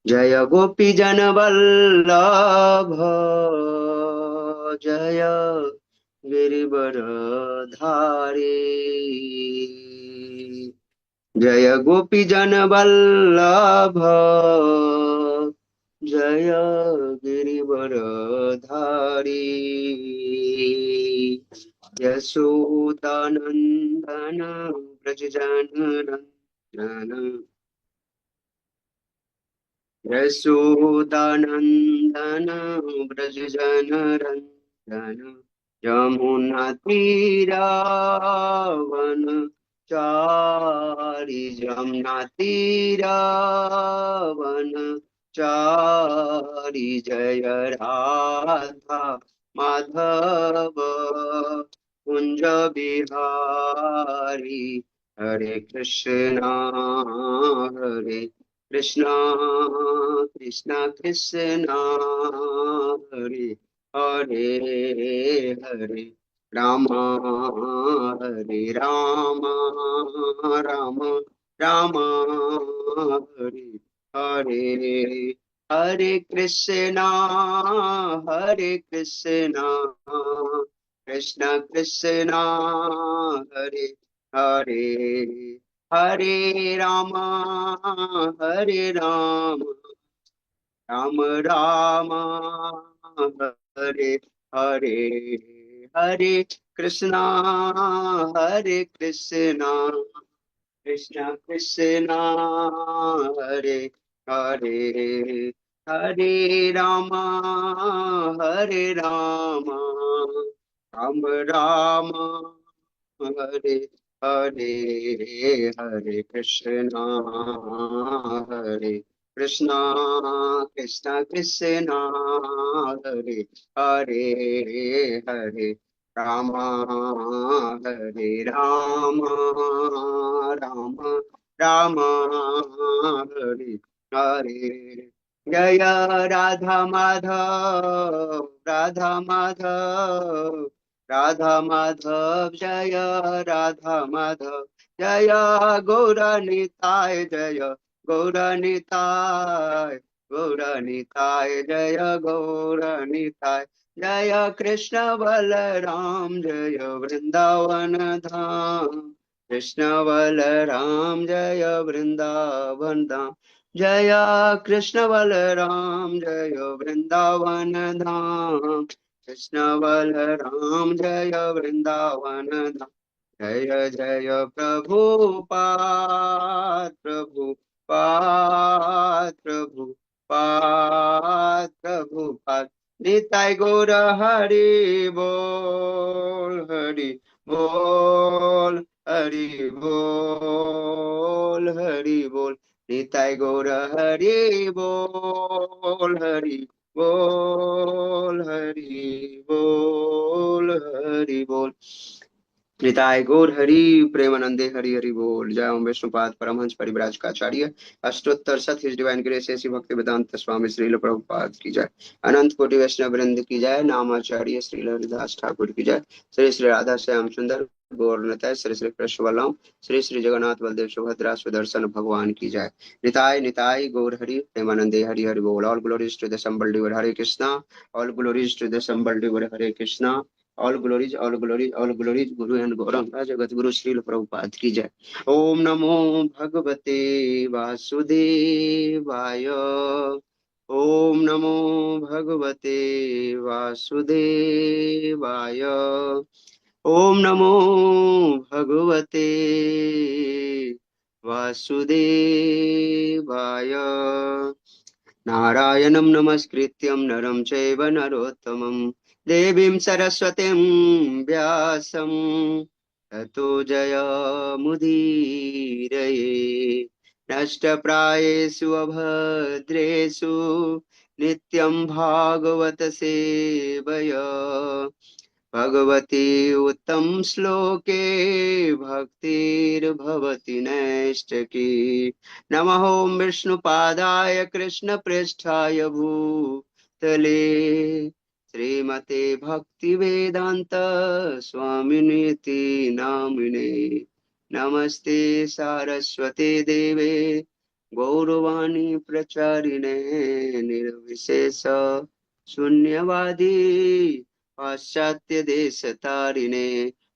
जय गोपी जन वल्लभ, जय गिरिवर धारी। जय गोपी जन वल्लभ, जय गिरिवर धारी। यशोदानंदन ब्रज जन रंजन, यशोदानंदन ब्रज जन रंजन। यमुना तीरावन चारि, यमुना तीरावन चारि। जय राधा माधव कुंज बिहारी। हरे कृष्णा हरे कृष्णा कृष्णा कृष्णा हरे हरे, हरे राम हरे राम, राम राम हरे हरे। हरे कृष्णा कृष्णा कृष्णा हरे हरे। हरे राम राम राम हरे हरे। हरे कृष्णा कृष्णा कृष्णा कृष्णा हरे हरे। हरे राम राम राम हरे हरे। हरे कृष्णा हरे कृष्णा कृष्णा कृष्णा हरे हरे। हरे राम हरे राम, राम राम हरे हरे। जय राधा माधव, राधा माधव, राधा माधव। जय राधा माधव, जय गौरनिताय, जय गौरनिताय, गौरनिताय जय गौरनिताय। जय कृष्ण बलराम, जय वृंदावन धाम। कृष्ण बलराम जय वृंदावन धाम। जय कृष्ण बलराम जय वृंदावन धाम। कृष्ण बलराम जय वृंदावन धाम। जय जय प्रभुपाद, प्रभुपाद, प्रभुपाद, प्रभुपाद। निताय गौर हरि बोल, हरि बोल, हरि बोल, हरि बोल। निताय गौर हरि बोल, हरि बोल, हरि बोल, हरि बोल। निताय गौर हरि प्रेमानंदे हरि हरि बोल। जय ओम विष्णुपाद परमहंस परिव्राजकाचार्य अष्टोत्तर सत हिज डिवाइन ग्रेस ऐसी भक्ति वेदांत स्वामी श्रील प्रभुपाद की जय। अनंत कोटि वैष्णव वृंद की जय। नामाचार्य श्री हरिदास ठाकुर की जय। श्री श्री राधा श्याम सुंदर गौरनतय, श्री श्री कृष्ण बलराम, श्री श्री जगन्नाथ बलदेव सुभद्रा सुदर्शन भगवान की जय। निताय निताय गौर हरि प्रेमानंदे हरि हरि बोल। All glories to the assembled devotees Hare Krishna, all glories to the assembled devotees Hare Krishna. All glories, all glories, all glories Guru and Gauranga Jagat गुरु श्रील प्रभुपाद की जय। ओम नमो भगवते वासुदेवाय, ओम नमो भगवते वासुदेवाय, ओम नमो भगवते वासुदेवाय। नारायणं नमस्कृत्यं नरं चैव नरोत्तमं देवीं सरस्वतीं व्यासं ततो जयमुदीरये। नष्टप्रायेषु अभद्रेषु नित्यं भागवत सेवया। भगवती उत्तम श्लोके भक्तिर्भवति नैष्टकी। नमः ओं विष्णुपादाय कृष्णप्रेष्ठाय भूतले श्रीमते भक्तिवेदांत स्वामिनीति नामिने। नमस्ते सारस्वते देवे गौरवाणी प्रचारिणे निर्विशेष शून्यवादी पाश्चात्य देश तारिणे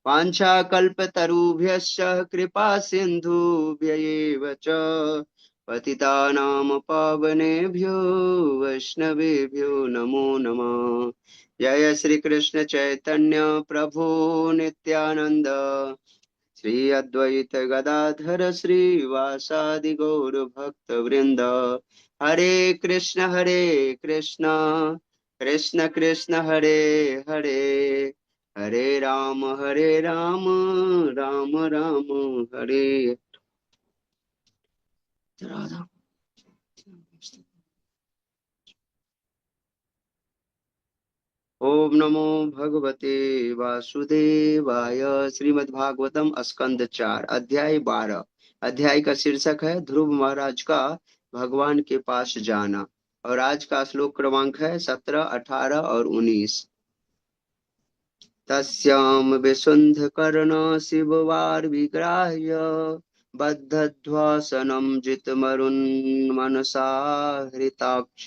वाञ्छाकल्पतरुभ्यश्च कृपा सिन्धुभ्य एव च पतितानां पावनेभ्यो वैष्णवेभ्यो नमो नमः। जय श्री कृष्ण चैतन्य प्रभु नित्यानंद, श्री अद्वैत गदाधर श्रीवासादि गौर भक्त वृंद। हरे कृष्ण कृष्ण कृष्ण हरे हरे, हरे राम राम राम हरे राधा। ओम नमो भगवते वासुदेवाय। श्रीमद्भागवतम स्कंद 4 अध्याय 12। अध्याय का शीर्षक है ध्रुव महाराज का भगवान के पास जाना, और आज का श्लोक क्रमांक है 17, 18 और 19। तस्याम विशुंध कर्ण शिववार विग्राह्य बद्धध्वासनं जितमरुन्मनसा हृताक्ष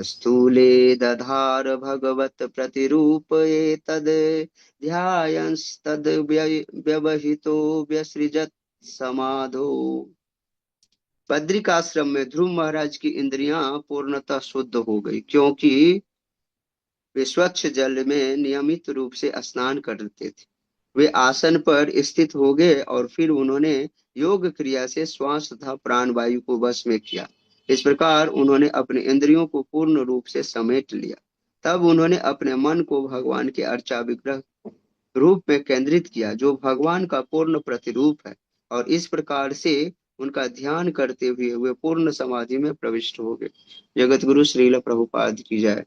स्थूले दधार भगवत प्रतिरूप एतद् ध्यायंस्तद् व्यवहितो व्यसृजत् समाधो। बद्रिकाश्रम में ध्रुव महाराज की इंद्रियां पूर्णतः शुद्ध हो गई, क्योंकि वे स्वच्छ जल में नियमित रूप से स्नान करते थे। वे आसन पर स्थित हो गए और फिर उन्होंने योग क्रिया से श्वास तथा प्राण वायु को वश में किया। इस प्रकार उन्होंने अपने इंद्रियों को पूर्ण रूप से समेट लिया। तब उन्होंने अपने मन को भगवान के अर्चा विग्रह रूप में केंद्रित किया, जो भगवान का पूर्ण प्रतिरूप है, और इस प्रकार से उनका ध्यान करते हुए वे पूर्ण समाधि में प्रविष्ट हो गए। जगत गुरु श्रील प्रभुपाद की जय।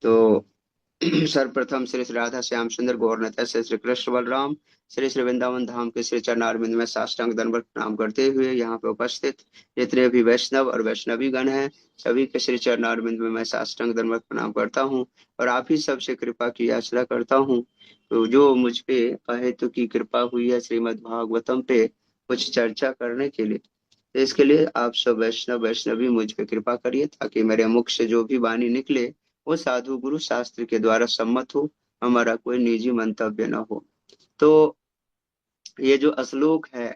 तो सर्वप्रथम श्री श्री राधा श्याम सुंदर गौरनाथ ऐसे श्री कृष्ण बलराम श्री श्री वृंदावन धाम के श्री चरणारविंद में साष्टांग दंडवत प्रणाम करते हुए यहाँ पे उपस्थित जितने भी वैष्णव और वैष्णवी गण हैं, सभी के श्री चरणारविंद में मैं साष्टांग दंडवत प्रणाम करता हूँ, और आप ही सबसे कृपा की याचना करता हूँ। तो जो मुझ पे अहेतु की कृपा हुई है श्रीमद् भागवतम पे कुछ चर्चा करने के लिए, तो इसके लिए आप सब वैष्णव वैष्णवी मुझ पे कृपा करिए, ताकि मेरे मुख से जो भी वाणी निकले वो साधु गुरु शास्त्र के द्वारा सम्मत हो, हमारा कोई निजी मंतव्य न हो। तो ये जो श्लोक है,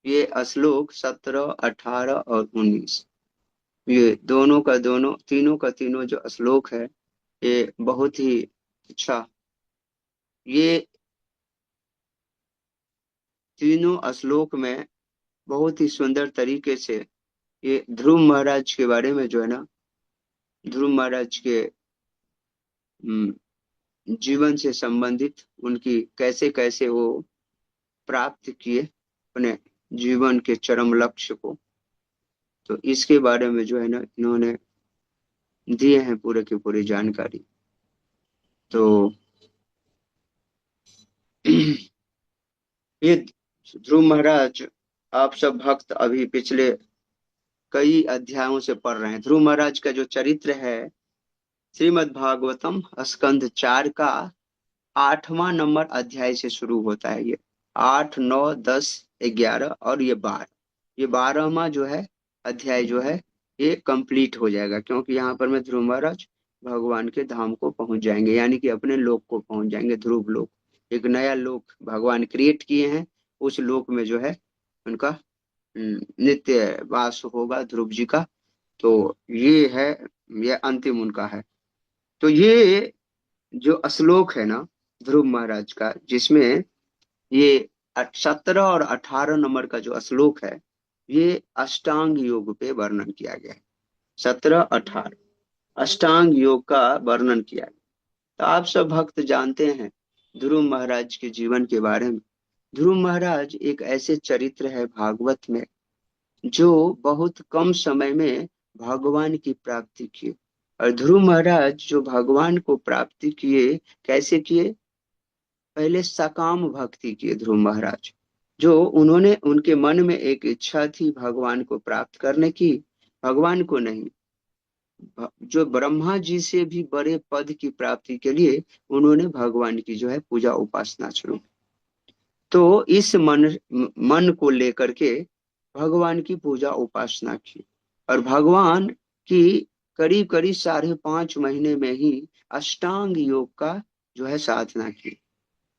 ये श्लोक 17, 18 और 19, ये दोनों का दोनों तीनों का तीनों जो श्लोक है, ये बहुत ही अच्छा, ये तीनों श्लोक में बहुत ही सुंदर तरीके से ये ध्रुव महाराज के बारे में जो है ना, ध्रुव महाराज के जीवन से संबंधित उनकी कैसे कैसे वो प्राप्त किए अपने जीवन के चरम लक्ष्य को, तो इसके बारे में जो है ना इन्होंने दिए हैं पूरे की पूरी जानकारी। तो ये ध्रुव महाराज, आप सब भक्त अभी पिछले कई अध्यायों से पढ़ रहे हैं। ध्रुव महाराज का जो चरित्र है श्रीमद् भागवतम स्कंद 4 का 8वां नंबर अध्याय से शुरू होता है। ये 8, 9, 10, 11 और ये 12, ये 12वां जो है अध्याय जो है ये कंप्लीट हो जाएगा, क्योंकि यहाँ पर में ध्रुव महाराज भगवान के धाम को पहुंच जाएंगे, यानी कि अपने लोक को पहुंच जाएंगे, ध्रुव लोक। एक नया लोक भगवान क्रिएट किए हैं, उस लोक में जो है उनका नित्य वास होगा ध्रुव जी का। तो ये है, ये अंतिम उनका है। तो ये जो श्लोक है ना ध्रुव महाराज का, जिसमें ये 17 और 18 नंबर का जो श्लोक है, ये अष्टांग योग पे वर्णन किया गया है। 17, 18 अष्टांग योग का वर्णन किया है। तो आप सब भक्त जानते हैं ध्रुव महाराज के जीवन के बारे में। ध्रुव महाराज एक ऐसे चरित्र है भागवत में जो बहुत कम समय में भगवान की प्राप्ति किए। और ध्रुव महाराज जो भगवान को प्राप्ति किए, कैसे किए? पहले सकाम भक्ति किए ध्रुव महाराज, जो उन्होंने, उनके मन में एक इच्छा थी भगवान को प्राप्त करने की, भगवान को नहीं, जो ब्रह्मा जी से भी बड़े पद की प्राप्ति के लिए उन्होंने भगवान की जो है पूजा उपासना शुरू। तो इस मन को लेकर के भगवान की पूजा उपासना की, और भगवान की करीब करीब 5.5 महीने में ही अष्टांग योग का जो है साधना की।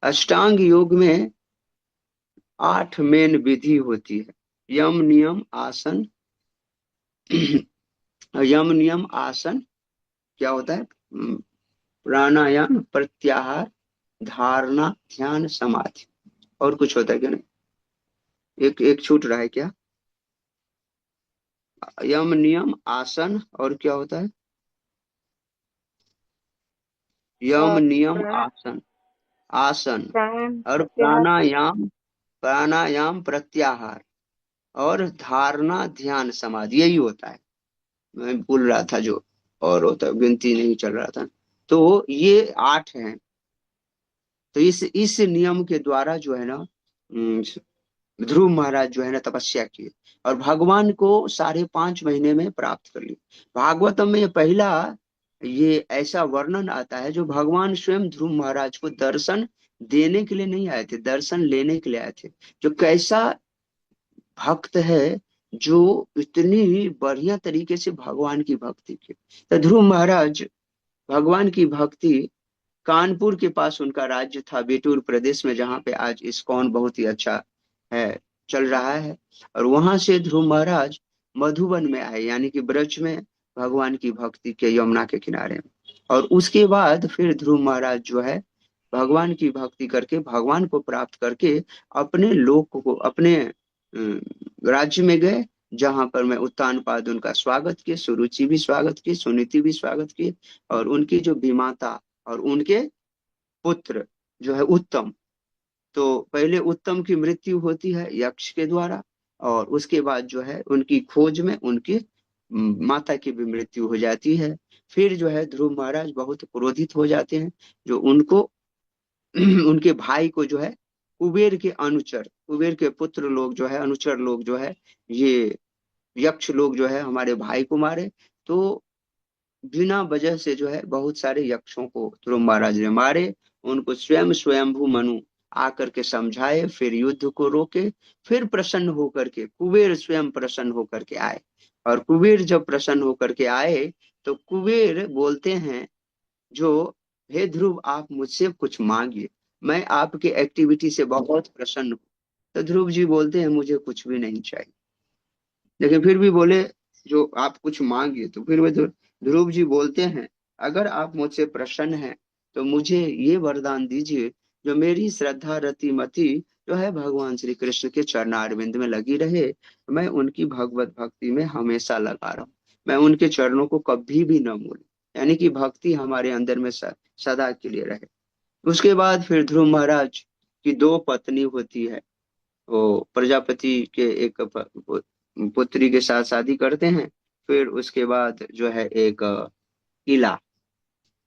अष्टांग योग में 8 मेन विधि होती है। यम नियम आसन यम नियम आसन क्या होता है? प्राणायाम, प्रत्याहार, धारणा, ध्यान, समाधि, और कुछ होता है क्या? नहीं, एक एक छूट रहा है क्या? यम नियम आसन, और क्या होता है? यम और नियम प्राण आसन, आसन, प्राण और त्याग। प्राणायाम, प्राणायाम प्रत्याहार, और धारणा ध्यान समाधि, यही होता है। मैं भूल रहा था जो और होता है, गिनती नहीं चल रहा था। तो ये 8 हैं। तो इस नियम के द्वारा जो है ना, ध्रुव महाराज जो है ना तपस्या किए, और भगवान को 5.5 महीने में प्राप्त कर लिया। भागवतम में ये पहला ये ऐसा वर्णन आता है, जो भगवान स्वयं ध्रुव महाराज को दर्शन देने के लिए नहीं आए थे, दर्शन लेने के लिए आए थे। जो कैसा भक्त है, जो इतनी बढ़िया तरीके से भगवान की भक्ति की। तो ध्रुव महाराज भगवान की भक्ति, कानपुर के पास उनका राज्य था, बेतुर प्रदेश में, जहाँ पे आज इस्कॉन बहुत ही अच्छा है, चल रहा है। और वहां से ध्रुव महाराज मधुबन में आए, यानी कि ब्रज में, भगवान की भक्ति के यमुना के किनारे में। और उसके बाद फिर ध्रुव महाराज जो है भगवान की भक्ति करके, भगवान को प्राप्त करके, अपने लोक को, अपने राज्य में गए, जहां पर मैं उत्तानपाद उनका स्वागत किए, सुरुचि भी स्वागत की, सुनीति भी स्वागत की, और उनकी जो विमाता और उनके पुत्र जो है उत्तम। तो पहले उत्तम की मृत्यु होती है यक्ष के द्वारा, और उसके बाद जो है उनकी खोज में उनकी माता की भी मृत्यु हो जाती है। फिर जो है ध्रुव महाराज बहुत क्रोधित हो जाते हैं, जो उनको उनके भाई को जो है, कुबेर के अनुचर, कुबेर के पुत्र लोग जो है, अनुचर लोग जो है, ये यक्ष लोग जो है हमारे भाई को मारे। तो बिना वजह से जो है बहुत सारे यक्षों को ध्रुव महाराज ने मारे। उनको स्वयं स्वयंभू मनु आकर के समझाए, फिर युद्ध को रोके। फिर प्रसन्न होकर के कुबेर स्वयं प्रसन्न होकर के आए। और कुबेर जब प्रसन्न होकर के आए, तो कुबेर बोलते हैं जो, हे ध्रुव आप मुझसे कुछ मांगिए, मैं आपके एक्टिविटी से बहुत प्रसन्न हूँ। तो ध्रुव जी बोलते हैं मुझे कुछ भी नहीं चाहिए, लेकिन फिर भी बोले जो आप कुछ मांगिए। तो फिर वे ध्रुव जी बोलते हैं, अगर आप मुझसे प्रसन्न हैं तो मुझे ये वरदान दीजिए, जो मेरी श्रद्धा रति मति जो है भगवान श्री कृष्ण के चरणारविंद में लगी रहे, मैं उनकी भगवत भक्ति में हमेशा लगा रहूं, मैं उनके चरणों को कभी भी न भूलूं, यानी कि भक्ति हमारे अंदर में सदा के लिए रहे। उसके बाद फिर ध्रुव महाराज की 2 पत्नी होती है। वो प्रजापति के एक पुत्री के साथ शादी करते हैं। फिर उसके बाद जो है एक इला,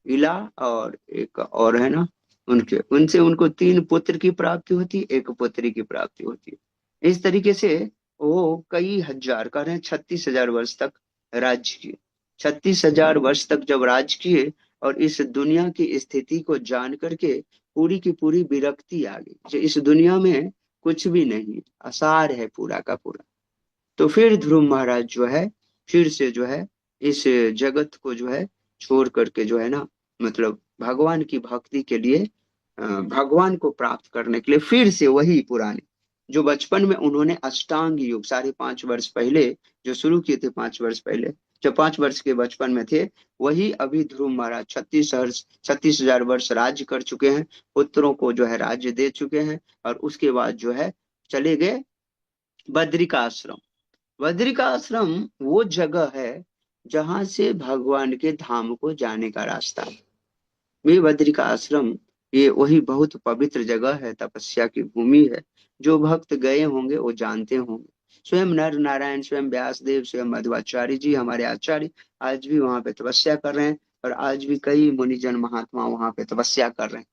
इला, और एक और है ना, उनके उनसे उनको 3 पुत्र की प्राप्ति होती है, एक पुत्री की प्राप्ति होती है। इस तरीके से वो कई हजार, कह रहे हैं 36,000 वर्ष तक राज्य किए। 36,000 वर्ष तक जब राज्य किए, और इस दुनिया की स्थिति को जान करके पूरी की पूरी विरक्ति आ गई, जो इस दुनिया में कुछ भी नहीं, असार है पूरा का पूरा। तो फिर ध्रुव महाराज जो है फिर से जो है इस जगत को जो है छोड़ करके जो है ना, मतलब भगवान की भक्ति के लिए, भगवान को प्राप्त करने के लिए, फिर से वही पुराने जो बचपन में उन्होंने अष्टांग योग 5.5 वर्ष पहले जो शुरू किए थे, 5 वर्ष पहले, जब 5 वर्ष के बचपन में थे, वही अभी ध्रुव महाराज 36,000 वर्ष राज्य कर चुके हैं, पुत्रों को जो है राज्य दे चुके हैं। और उसके बाद जो है चले गए बद्रिकाश्रम। बद्रिकाश्रम वो जगह है जहां से भगवान के धाम को जाने का रास्ता है। ये बद्रिकाश्रम, ये वही बहुत पवित्र जगह है, तपस्या की भूमि है। जो भक्त गए होंगे वो जानते होंगे। स्वयं नर नारायण, स्वयं व्यास देव, स्वयं मध्वाचार्य जी, हमारे आचार्य आज भी वहां पे तपस्या कर रहे हैं। और आज भी कई मुनिजन महात्मा वहां पे तपस्या कर रहे हैं।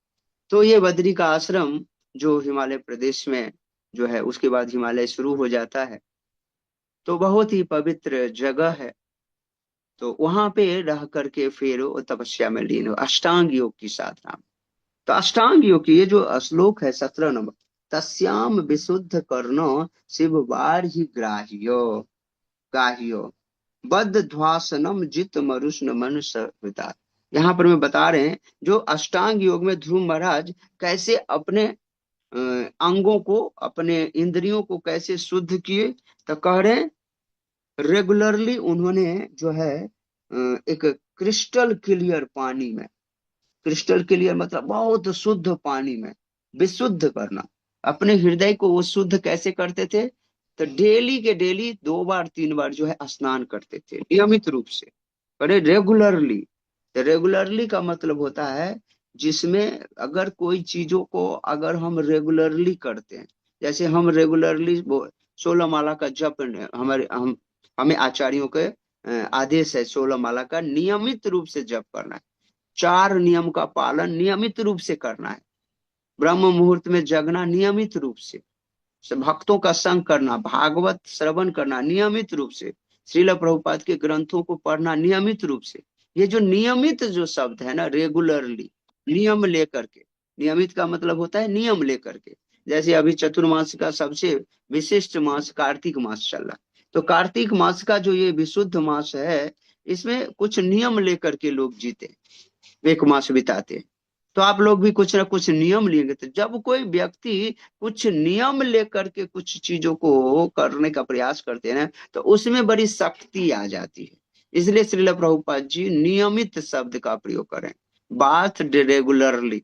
तो ये बद्री का आश्रम जो हिमालय प्रदेश में जो है, उसके बाद हिमालय शुरू हो जाता है, तो बहुत ही पवित्र जगह है। तो वहां पे रह करके फिर वो तपस्या में लीन हो, अष्टांग योग की साधना में। तो अष्टांग योग की ये जो श्लोक है 17 नंबर, तस्याम विशुद्ध कर्ण शिव बार ही ग्राह्यो गाह्यो बद्ध ध्वासनम जित मरुष्ण मन सविता। यहाँ पर मैं बता रहे हैं जो अष्टांग योग में ध्रुव महाराज कैसे अपने अंगों को, अपने इंद्रियों को कैसे शुद्ध किए, तो कह रहे हैं रेगुलरली उन्होंने जो है एक क्रिस्टल क्लियर पानी में, क्रिस्टल क्लियर मतलब बहुत शुद्ध पानी में विशुद्ध करना, अपने हृदय को वो शुद्ध कैसे करते थे, तो डेली के डेली 2 बार 3 बार जो है स्नान करते थे नियमित रूप से, करे रेगुलरली। तो रेगुलरली का मतलब होता है जिसमें अगर कोई चीजों को अगर हम रेगुलरली करते हैं, जैसे हम रेगुलरली 16 माला का जप, हमारे हमें आचार्यों के आदेश है 16 माला का नियमित रूप से जप करना है, 4 नियम का पालन नियमित रूप से करना है, ब्रह्म मुहूर्त में जगना नियमित रूप से भक्तों का संग करना, भागवत श्रवण करना नियमित रूप से, श्रील प्रभुपाद के ग्रंथों को पढ़ना नियमित रूप से। ये जो नियमित जो शब्द है ना, रेगुलरली, नियम लेकर के, नियमित का मतलब होता है नियम लेकर के। जैसे अभी चतुर्मास का सबसे विशिष्ट मास कार्तिक मास चल रहा है, तो कार्तिक मास का जो ये विशुद्ध मास है, इसमें कुछ नियम लेकर के लोग जीते, एक मास बिताते हैं। तो आप लोग भी कुछ ना कुछ नियम लेंगे, तो जब कोई व्यक्ति कुछ नियम लेकर के कुछ चीजों को करने का प्रयास करते हैं ना, तो उसमें बड़ी शक्ति आ जाती है। इसलिए श्रील प्रभुपाद जी नियमित शब्द का प्रयोग करें, बात रेगुलरली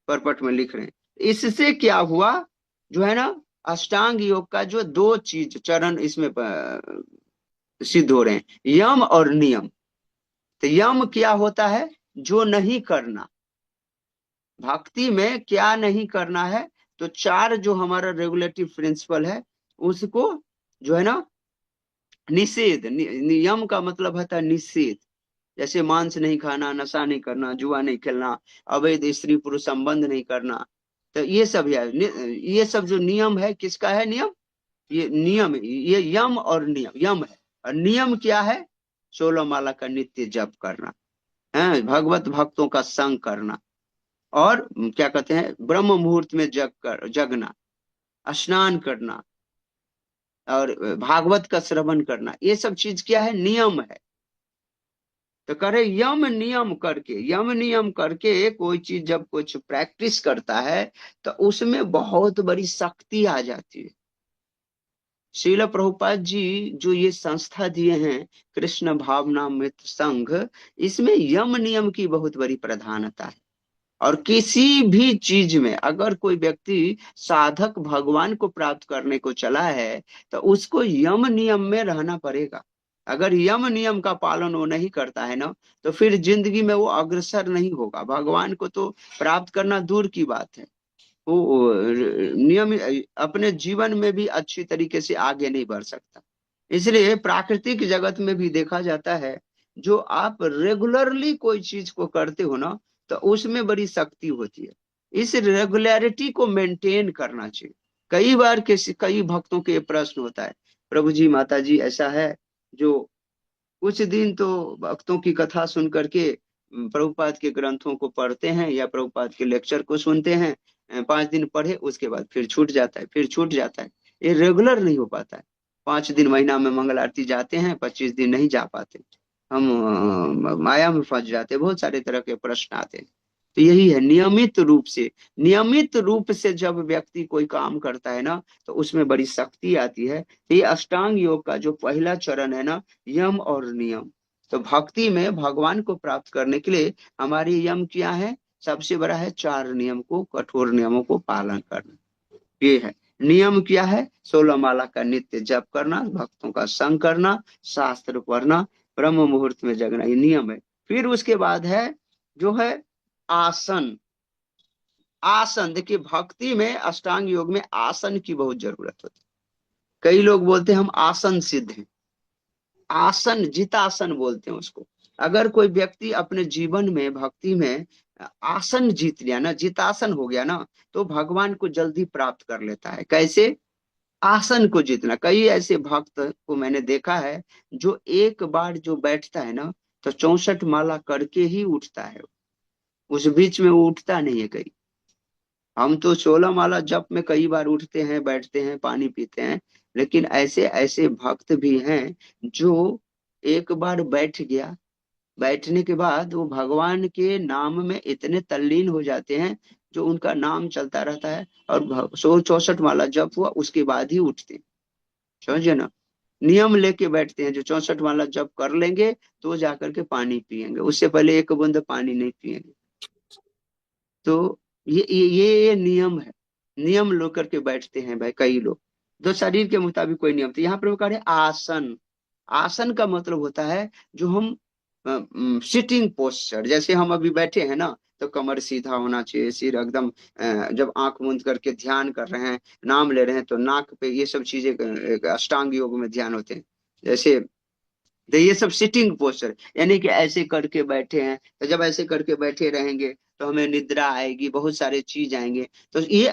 परपट में लिख रहे हैं। इससे क्या हुआ, जो है ना अष्टांग योग का जो 2 चीज चरण इसमें सिद्ध हो रहे हैं, यम और नियम। तो यम क्या होता है, जो नहीं करना, भक्ति में क्या नहीं करना है, तो 4 जो हमारा रेगुलेटिव प्रिंसिपल है उसको जो है ना निषेध, नियम का मतलब होता है निषेध, जैसे मांस नहीं खाना, नशा नहीं करना, जुआ नहीं खेलना, अवैध स्त्री पुरुष संबंध नहीं करना, तो ये सब है, ये सब जो नियम है किसका है नियम, ये नियम, ये यम और नियम, यम है। और नियम क्या है, 16 माला का नित्य जप करना है, भगवत भक्तों का संग करना, और क्या कहते हैं ब्रह्म मुहूर्त में जगना, स्नान करना, और भागवत का श्रवण करना, ये सब चीज क्या है, नियम है। तो करे यम नियम करके, यम नियम करके कोई चीज जब कुछ प्रैक्टिस करता है तो उसमें बहुत बड़ी शक्ति आ जाती है। श्रील प्रभुपाद जी जो ये संस्था दिए हैं कृष्ण भावना मित्र संघ, इसमें यम नियम की बहुत बड़ी प्रधानता है। और किसी भी चीज में अगर कोई व्यक्ति साधक भगवान को प्राप्त करने को चला है, तो उसको यम नियम में रहना पड़ेगा। अगर यम नियम का पालन वो नहीं करता है ना, तो फिर जिंदगी में वो अग्रसर नहीं होगा, भगवान को तो प्राप्त करना दूर की बात है, वो नियम अपने जीवन में भी अच्छी तरीके से आगे नहीं बढ़ सकता। इसलिए प्राकृतिक जगत में भी देखा जाता है, जो आप रेगुलरली कोई चीज को करते हो ना, तो उसमें बड़ी शक्ति होती है। इस रेगुलरिटी को मेंटेन करना चाहिए। कई बार कई भक्तों के प्रश्न होता है, प्रभु जी माता जी ऐसा है, जो कुछ दिन तो भक्तों की कथा सुन करके प्रभुपाद के ग्रंथों को पढ़ते हैं या प्रभुपाद के लेक्चर को सुनते हैं, 5 दिन पढ़े उसके बाद फिर छूट जाता है, फिर छूट जाता है, ये रेगुलर नहीं हो पाता है। 5 दिन महीना में मंगल आरती जाते हैं, 25 दिन नहीं जा पाते, हम माया में फंस जाते हैं, बहुत सारे तरह के प्रश्न आते हैं। तो यही है नियमित रूप से, नियमित रूप से जब व्यक्ति कोई काम करता है ना, तो उसमें बड़ी शक्ति आती है। तो ये अष्टांग योग का जो पहला चरण है ना, यम और नियम। तो भक्ति में भगवान को प्राप्त करने के लिए हमारी यम क्या है, सबसे बड़ा है 4 नियम को, कठोर नियमों को पालन करना, ये है नियम। क्या है, 16 माला का नित्य जप करना, भक्तों का संग करना, शास्त्र पढ़ना, ब्रह्म मुहूर्त में जगना, ये नियम है। फिर उसके बाद है जो है आसन। आसन देखिए, भक्ति में अष्टांग योग में आसन की बहुत जरूरत होती है। कई लोग बोलते हैं हम आसन सिद्ध हैं, आसन जितासन बोलते हैं उसको। अगर कोई व्यक्ति अपने जीवन में भक्ति में आसन जीत लिया ना, जितासन हो गया ना, तो भगवान को जल्दी प्राप्त कर लेता है। कैसे, आसन को जीतना। कई ऐसे भक्त को मैंने देखा है जो एक बार जो बैठता है ना, तो 64 माला करके ही उठता है, उस बीच में वो उठता नहीं है कहीं। हम तो 16 माला जप में कई बार उठते हैं, बैठते हैं, पानी पीते हैं, लेकिन ऐसे ऐसे भक्त भी हैं जो एक बार बैठ गया, बैठने के बाद वो भगवान के नाम में इतने तल्लीन हो जाते हैं, जो उनका नाम चलता रहता है, और 164 माला जप हुआ उसके बाद ही उठते हैं। समझे ना? नियम लेके बैठते हैं, जो 64 माला जप कर लेंगे तो जाकर के पानी पिएंगे, उससे पहले एक बूंद पानी नहीं पिएंगे। तो ये नियम है। नियम लो करके बैठते हैं भाई कई लोग, तो शरीर के मुताबिक कोई नियम। तो यहाँ पर वो कह रहे हैं आसन। आसन का मतलब होता है जो हम सिटिंग पोस्चर, जैसे हम अभी बैठे हैं ना, तो कमर सीधा होना चाहिए, सिर एकदम जब आंख मूंद करके ध्यान कर रहे हैं, नाम ले रहे हैं, तो नाक पे ये सब चीजें एक अष्टांग योग में ध्यान होते हैं। जैसे तो ये सब सिटिंग पोस्चर, यानी कि ऐसे करके बैठे हैं, तो जब ऐसे करके बैठे रहेंगे तो हमें निद्रा आएगी, बहुत सारे चीज आएंगे। तो ये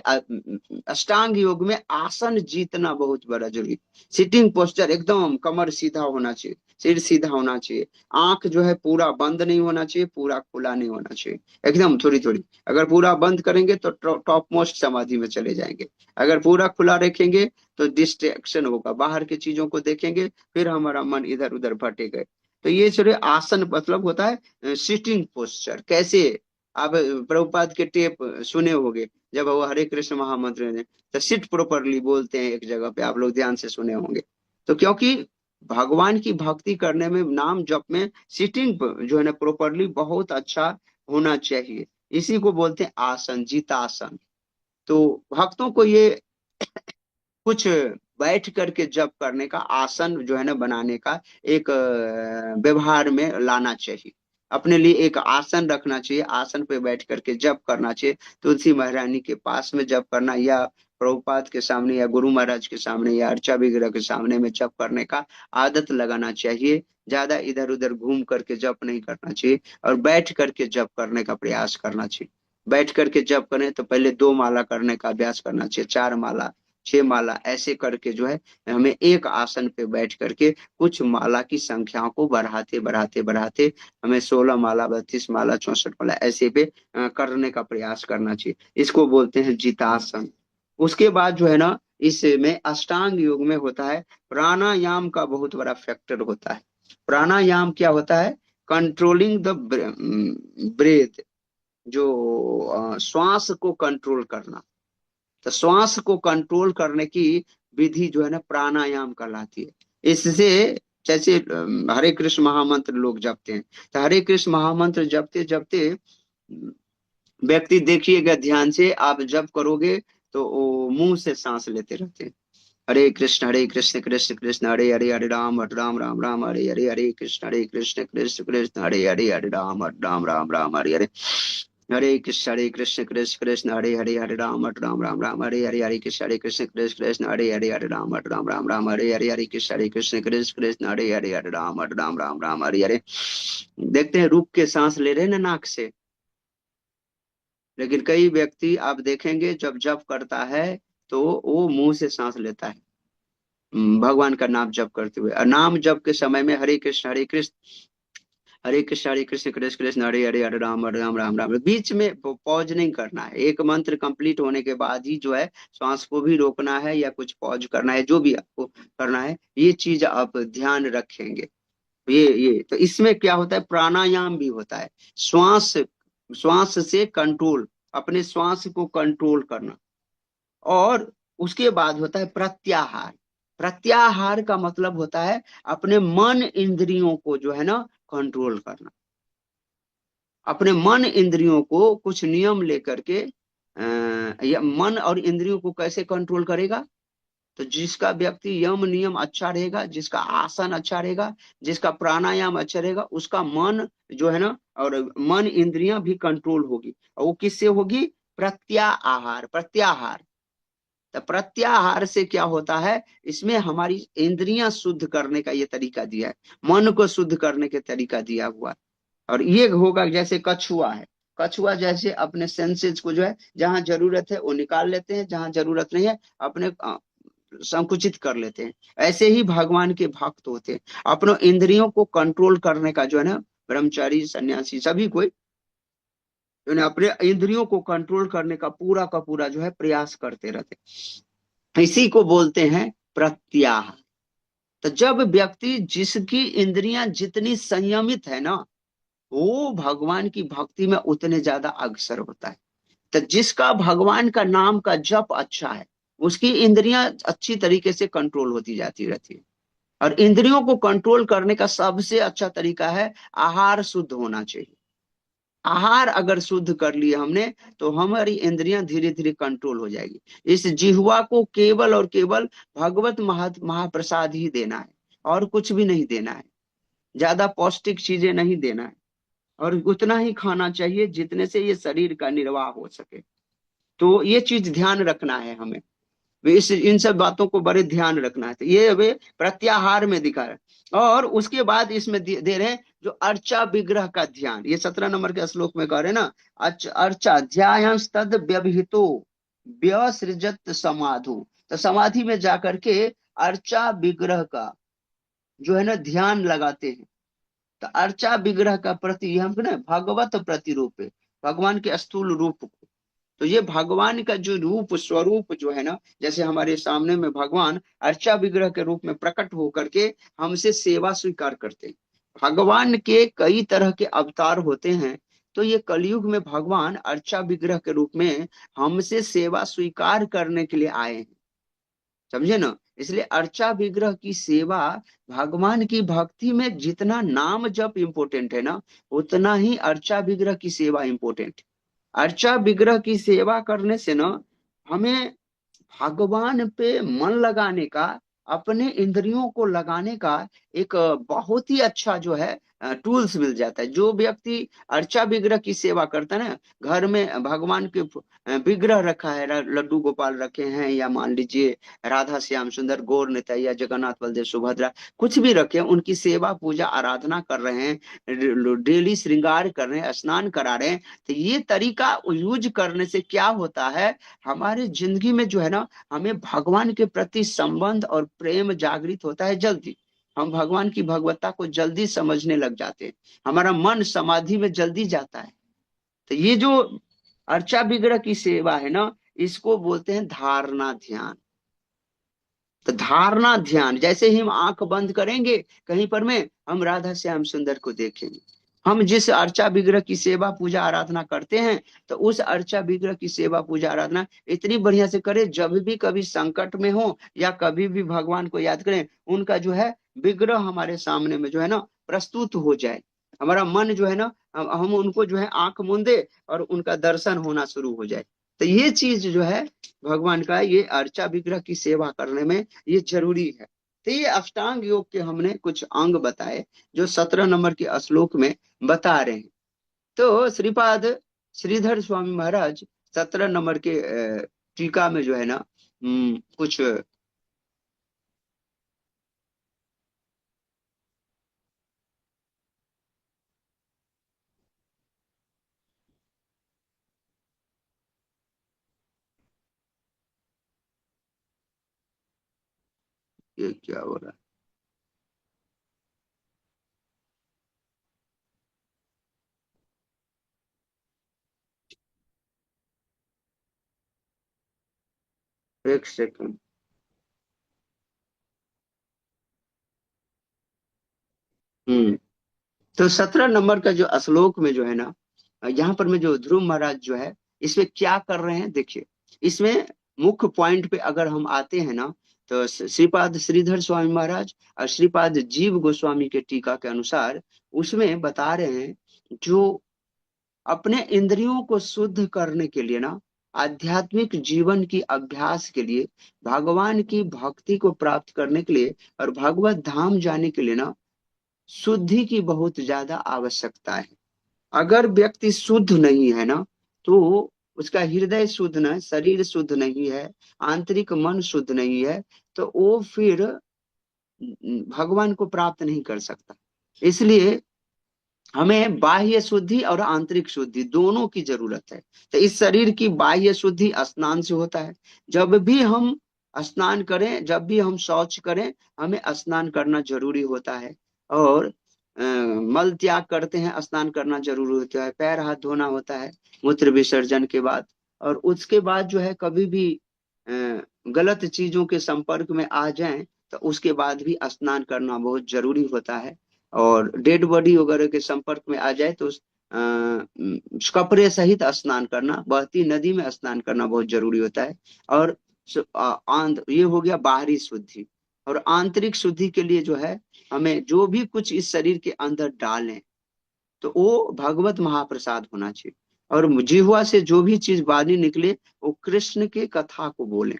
अष्टांग योग में आसन जीतना बहुत बड़ा जरूरी। सिटिंग पोस्चर एकदम कमर सीधा होना चाहिए, सिर सीधा होना चाहिए, आंख जो है पूरा बंद नहीं होना चाहिए, पूरा खुला नहीं होना चाहिए, एकदम थोड़ी थोड़ी। अगर पूरा बंद करेंगे तो टॉप मोस्ट समाधि में चले जाएंगे, अगर पूरा खुला रखेंगे तो डिस्ट्रैक्शन होगा, बाहर की चीजों को देखेंगे, फिर हमारा मन इधर उधर भटेगा। तो ये जो आसन मतलब होता है सिटिंग पोस्चर। कैसे? आप प्रभुपाद के टेप सुने होंगे, जब वो हरे कृष्ण महामंत्र ने, तो सिट प्रॉपरली बोलते हैं एक जगह पे, आप लोग ध्यान से सुने होंगे। तो क्योंकि भगवान की भक्ति करने में, नाम जप में सिटिंग जो है ना प्रॉपरली बहुत अच्छा होना चाहिए, इसी को बोलते हैं आसन, जीतासन। तो भक्तों को ये कुछ बैठ करके जप करने का, आसन जो है ना बनाने का एक व्यवहार में लाना चाहिए। अपने लिए एक आसन रखना चाहिए, आसन पे बैठ करके जप करना चाहिए। तुलसी महारानी के पास में जप करना, या प्रभुपाद के सामने, या गुरु महाराज के सामने, या अर्चा विग्रह के सामने में जप करने का आदत लगाना चाहिए। ज्यादा इधर उधर घूम करके जप नहीं करना चाहिए, और बैठ करके जप करने का प्रयास करना चाहिए। बैठ करके जप करें तो पहले 2 माला करने का अभ्यास करना चाहिए, 4 माला, 6 माला, ऐसे करके जो है हमें एक आसन पे बैठ करके कुछ माला की संख्याओं को बढ़ाते बढ़ाते बढ़ाते हमें 16 माला, 32 माला, 64 माला ऐसे पे करने का प्रयास करना चाहिए। इसको बोलते हैं जितासन। उसके बाद जो है ना, इसमें अष्टांग योग में होता है प्राणायाम का बहुत बड़ा फैक्टर होता है। प्राणायाम क्या होता है? कंट्रोलिंग द ब्रेथ, जो श्वास को कंट्रोल करना। तो श्वास को कंट्रोल करने की विधि जो है ना प्राणायाम कहलाती है। इससे जैसे हरे कृष्ण महामंत्र लोग जपते हैं, तो हरे कृष्ण महामंत्र जपते जपते व्यक्ति देखिएगा ध्यान से, आप जप करोगे तो वो मुंह से सांस लेते रहते हैं। हरे कृष्ण कृष्ण कृष्ण हरे हरे, हरे राम राम राम हरे हरे, हरे कृष्ण कृष्ण कृष्ण हरे हरे, हरे राम राम राम हरे हरे। हरे कृष्ण कृष्ण कृष्ण हरे हरे, हरे राम राम हरे हरे, हरे कृष्ण कृष्ण कृष्ण हरे हरे, हरे राम राम हरे हरे, हरे कृष्ण कृष्ण कृष्ण हरे हरे, हरे राम राम हरे हरे। देखते हैं रुक के सांस ले रहे हैं ना नाक से, लेकिन कई व्यक्ति आप देखेंगे जब जप करता है तो वो मुंह से सांस लेता है, भगवान का नाम जप करते हुए। और नाम जप के समय में हरे कृष्ण, हरे कृष्ण, हरे कृष्ण कृष्ण कृष्ण हरे हरे, हरे राम राम राम, बीच में पॉज नहीं करना है। एक मंत्र कंप्लीट होने के बाद ही जो है श्वास को भी रोकना है, या कुछ पॉज करना है, जो भी आपको करना है, ये चीज आप ध्यान रखेंगे। ये तो इसमें क्या होता है, प्राणायाम भी होता है। श्वास, श्वास से कंट्रोल, अपने श्वास को कंट्रोल करना। और उसके बाद होता है प्रत्याहार। प्रत्याहार का मतलब होता है अपने मन इंद्रियों को जो है ना कंट्रोल करना। अपने मन इंद्रियों को कुछ नियम लेकर के या मन और इंद्रियों को कैसे कंट्रोल करेगा? तो जिसका व्यक्ति यम नियम अच्छा रहेगा, जिसका आसन अच्छा रहेगा, जिसका प्राणायाम अच्छा रहेगा, उसका मन जो है ना, और मन इंद्रियां भी कंट्रोल होगी। और वो किससे होगी? प्रत्याहार, प्रत्याहार। तो प्रत्याहार से क्या होता है, इसमें हमारी इंद्रियां शुद्ध करने का ये तरीका दिया है, मन को शुद्ध करने के तरीका दिया हुआ है। और ये होगा जैसे कछुआ है, कछुआ जैसे अपने सेंसेस को जो है जहां जरूरत है वो निकाल लेते हैं, जहां जरूरत नहीं है अपने संकुचित कर लेते हैं। ऐसे ही भगवान के भक्त होते हैं, अपने इंद्रियों को कंट्रोल करने का जो है ना, ब्रह्मचारी सन्यासी सभी कोई उन्हें अपने इंद्रियों को कंट्रोल करने का पूरा जो है प्रयास करते रहते, इसी को बोलते हैं प्रत्याहार। तो जब व्यक्ति जिसकी इंद्रियां जितनी संयमित है ना, वो भगवान की भक्ति में उतने ज्यादा अग्रसर होता है। तो जिसका भगवान का नाम का जप अच्छा है, उसकी इंद्रियां अच्छी तरीके से कंट्रोल होती जाती रहती है। और इंद्रियों को कंट्रोल करने का सबसे अच्छा तरीका है आहार शुद्ध होना चाहिए। आहार अगर शुद्ध कर लिए हमने, तो हमारी इंद्रियां धीरे धीरे कंट्रोल हो जाएगी। इस जिह्वा को केवल और केवल भगवत महाप्रसाद ही देना है, और कुछ भी नहीं देना है। ज्यादा पौष्टिक चीजें नहीं देना है, और उतना ही खाना चाहिए जितने से ये शरीर का निर्वाह हो सके। तो ये चीज ध्यान रखना है हमें। इस इन सब बातों को बड़े ध्यान रखना है। तो ये वे प्रत्याहार में दिखा रहे हैं। और उसके बाद इसमें दे रहे हैं जो अर्चा विग्रह का ध्यान, ये 17 नंबर के श्लोक में कह रहे हैं ना, अर्चा ध्यायंस्तद व्यवहितो व्यसृजत समाधु। तो समाधि में जाकर के अर्चा विग्रह का जो है ना ध्यान लगाते हैं। तो अर्चा विग्रह का प्रति हम ना भगवत प्रतिरूप है, भगवान के स्थूल रूप को। तो ये भगवान का जो रूप स्वरूप जो है ना, जैसे हमारे सामने में भगवान अर्चा विग्रह के रूप में प्रकट होकर के हमसे सेवा स्वीकार करते हैं। भगवान के कई तरह के अवतार होते हैं, तो ये कलयुग में भगवान अर्चा विग्रह के रूप में हमसे सेवा स्वीकार करने के लिए आए हैं। समझे ना? इसलिए अर्चा विग्रह की सेवा, भगवान की भक्ति में जितना नाम जप इंपोर्टेंट है ना, उतना ही अर्चा विग्रह की सेवा इंपोर्टेंट। अर्चा विग्रह की सेवा करने से ना हमें भगवान पे मन लगाने का, अपने इंद्रियों को लगाने का एक बहुत ही अच्छा जो है टूल्स मिल जाता है। जो व्यक्ति अर्चा विग्रह की सेवा करता है ना, घर में भगवान के विग्रह रखा है, लड्डू गोपाल रखे हैं, या मान लीजिए राधा श्याम सुंदर गौर निताई या जगन्नाथ बलदेव सुभद्रा, कुछ भी रखे हैं, उनकी सेवा पूजा आराधना कर रहे हैं, डेली श्रृंगार कर रहे हैं, स्नान करा रहे हैं। तो ये तरीका यूज करने से क्या होता है, हमारे जिंदगी में जो है ना, हमें भगवान के प्रति संबंध और प्रेम जागृत होता है जल्दी। हम भगवान की भगवत्ता को जल्दी समझने लग जाते हैं, हमारा मन समाधि में जल्दी जाता है। तो ये जो अर्चा विग्रह की सेवा है ना, इसको बोलते हैं धारणा ध्यान। तो धारणा ध्यान, जैसे ही हम आंख बंद करेंगे कहीं पर में, हम राधा श्याम सुंदर को देखेंगे। हम जिस अर्चा विग्रह की सेवा पूजा आराधना करते हैं, तो उस अर्चा विग्रह की सेवा पूजा आराधना इतनी बढ़िया से करें, जब भी कभी संकट में हो या कभी भी भगवान को याद करें, उनका जो है विग्रह हमारे सामने में जो है ना प्रस्तुत हो जाए। हमारा मन जो है ना, हम उनको जो है आंख मूंदे और उनका दर्शन होना शुरू हो जाए। तो ये चीज जो है भगवान का, ये अर्चा विग्रह की सेवा करने में ये जरूरी है। तो ये अष्टांग योग के हमने कुछ अंग बताए, जो 17 नंबर के श्लोक में बता रहे हैं। तो श्रीपाद श्रीधर स्वामी महाराज 17 नंबर के टीका में जो है ना कुछ ये क्या हो रहा है, एक सेकंड। हम्म तो 17 नंबर का जो श्लोक में जो है ना, यहाँ पर में जो ध्रुव महाराज जो है, इसमें क्या कर रहे हैं देखिए। इसमें मुख्य पॉइंट पे अगर हम आते हैं ना, तो श्रीपाद श्रीधर स्वामी महाराज और श्रीपाद जीव गोस्वामी के टीका के अनुसार उसमें बता रहे हैं, जो अपने इंद्रियों को शुद्ध करने के लिए ना, आध्यात्मिक जीवन की अभ्यास के लिए, भगवान की भक्ति को प्राप्त करने के लिए और भगवत धाम जाने के लिए ना, शुद्धि की बहुत ज्यादा आवश्यकता है। अगर व्यक्ति शुद्ध नहीं है ना, तो उसका हृदय शुद्ध न, शरीर शुद्ध नहीं है, आंतरिक मन शुद्ध नहीं है, तो वो फिर भगवान को प्राप्त नहीं कर सकता। इसलिए हमें बाह्य शुद्धि और आंतरिक शुद्धि दोनों की जरूरत है। तो इस शरीर की बाह्य शुद्धि स्नान से होता है। जब भी हम स्नान करें, जब भी हम शौच करें, हमें स्नान करना जरूरी होता है। और मल त्याग करते हैं, स्नान करना जरूरी होता है, पैर हाथ धोना होता है मूत्र विसर्जन के बाद। और उसके बाद जो है कभी भी गलत चीजों के संपर्क में आ जाएं तो उसके बाद भी स्नान करना बहुत जरूरी होता है। और डेड बॉडी वगैरह के संपर्क में आ जाए तो कपड़े सहित स्नान करना, बहती नदी में स्नान करना बहुत जरूरी होता है। और ये हो गया बाहरी शुद्धि। और आंतरिक शुद्धि के लिए जो है हमें जो भी कुछ इस शरीर के अंदर डालें तो वो भगवत महाप्रसाद होना चाहिए। और जिह्वा से जो भी चीज वाणी निकले वो कृष्ण के कथा को बोले।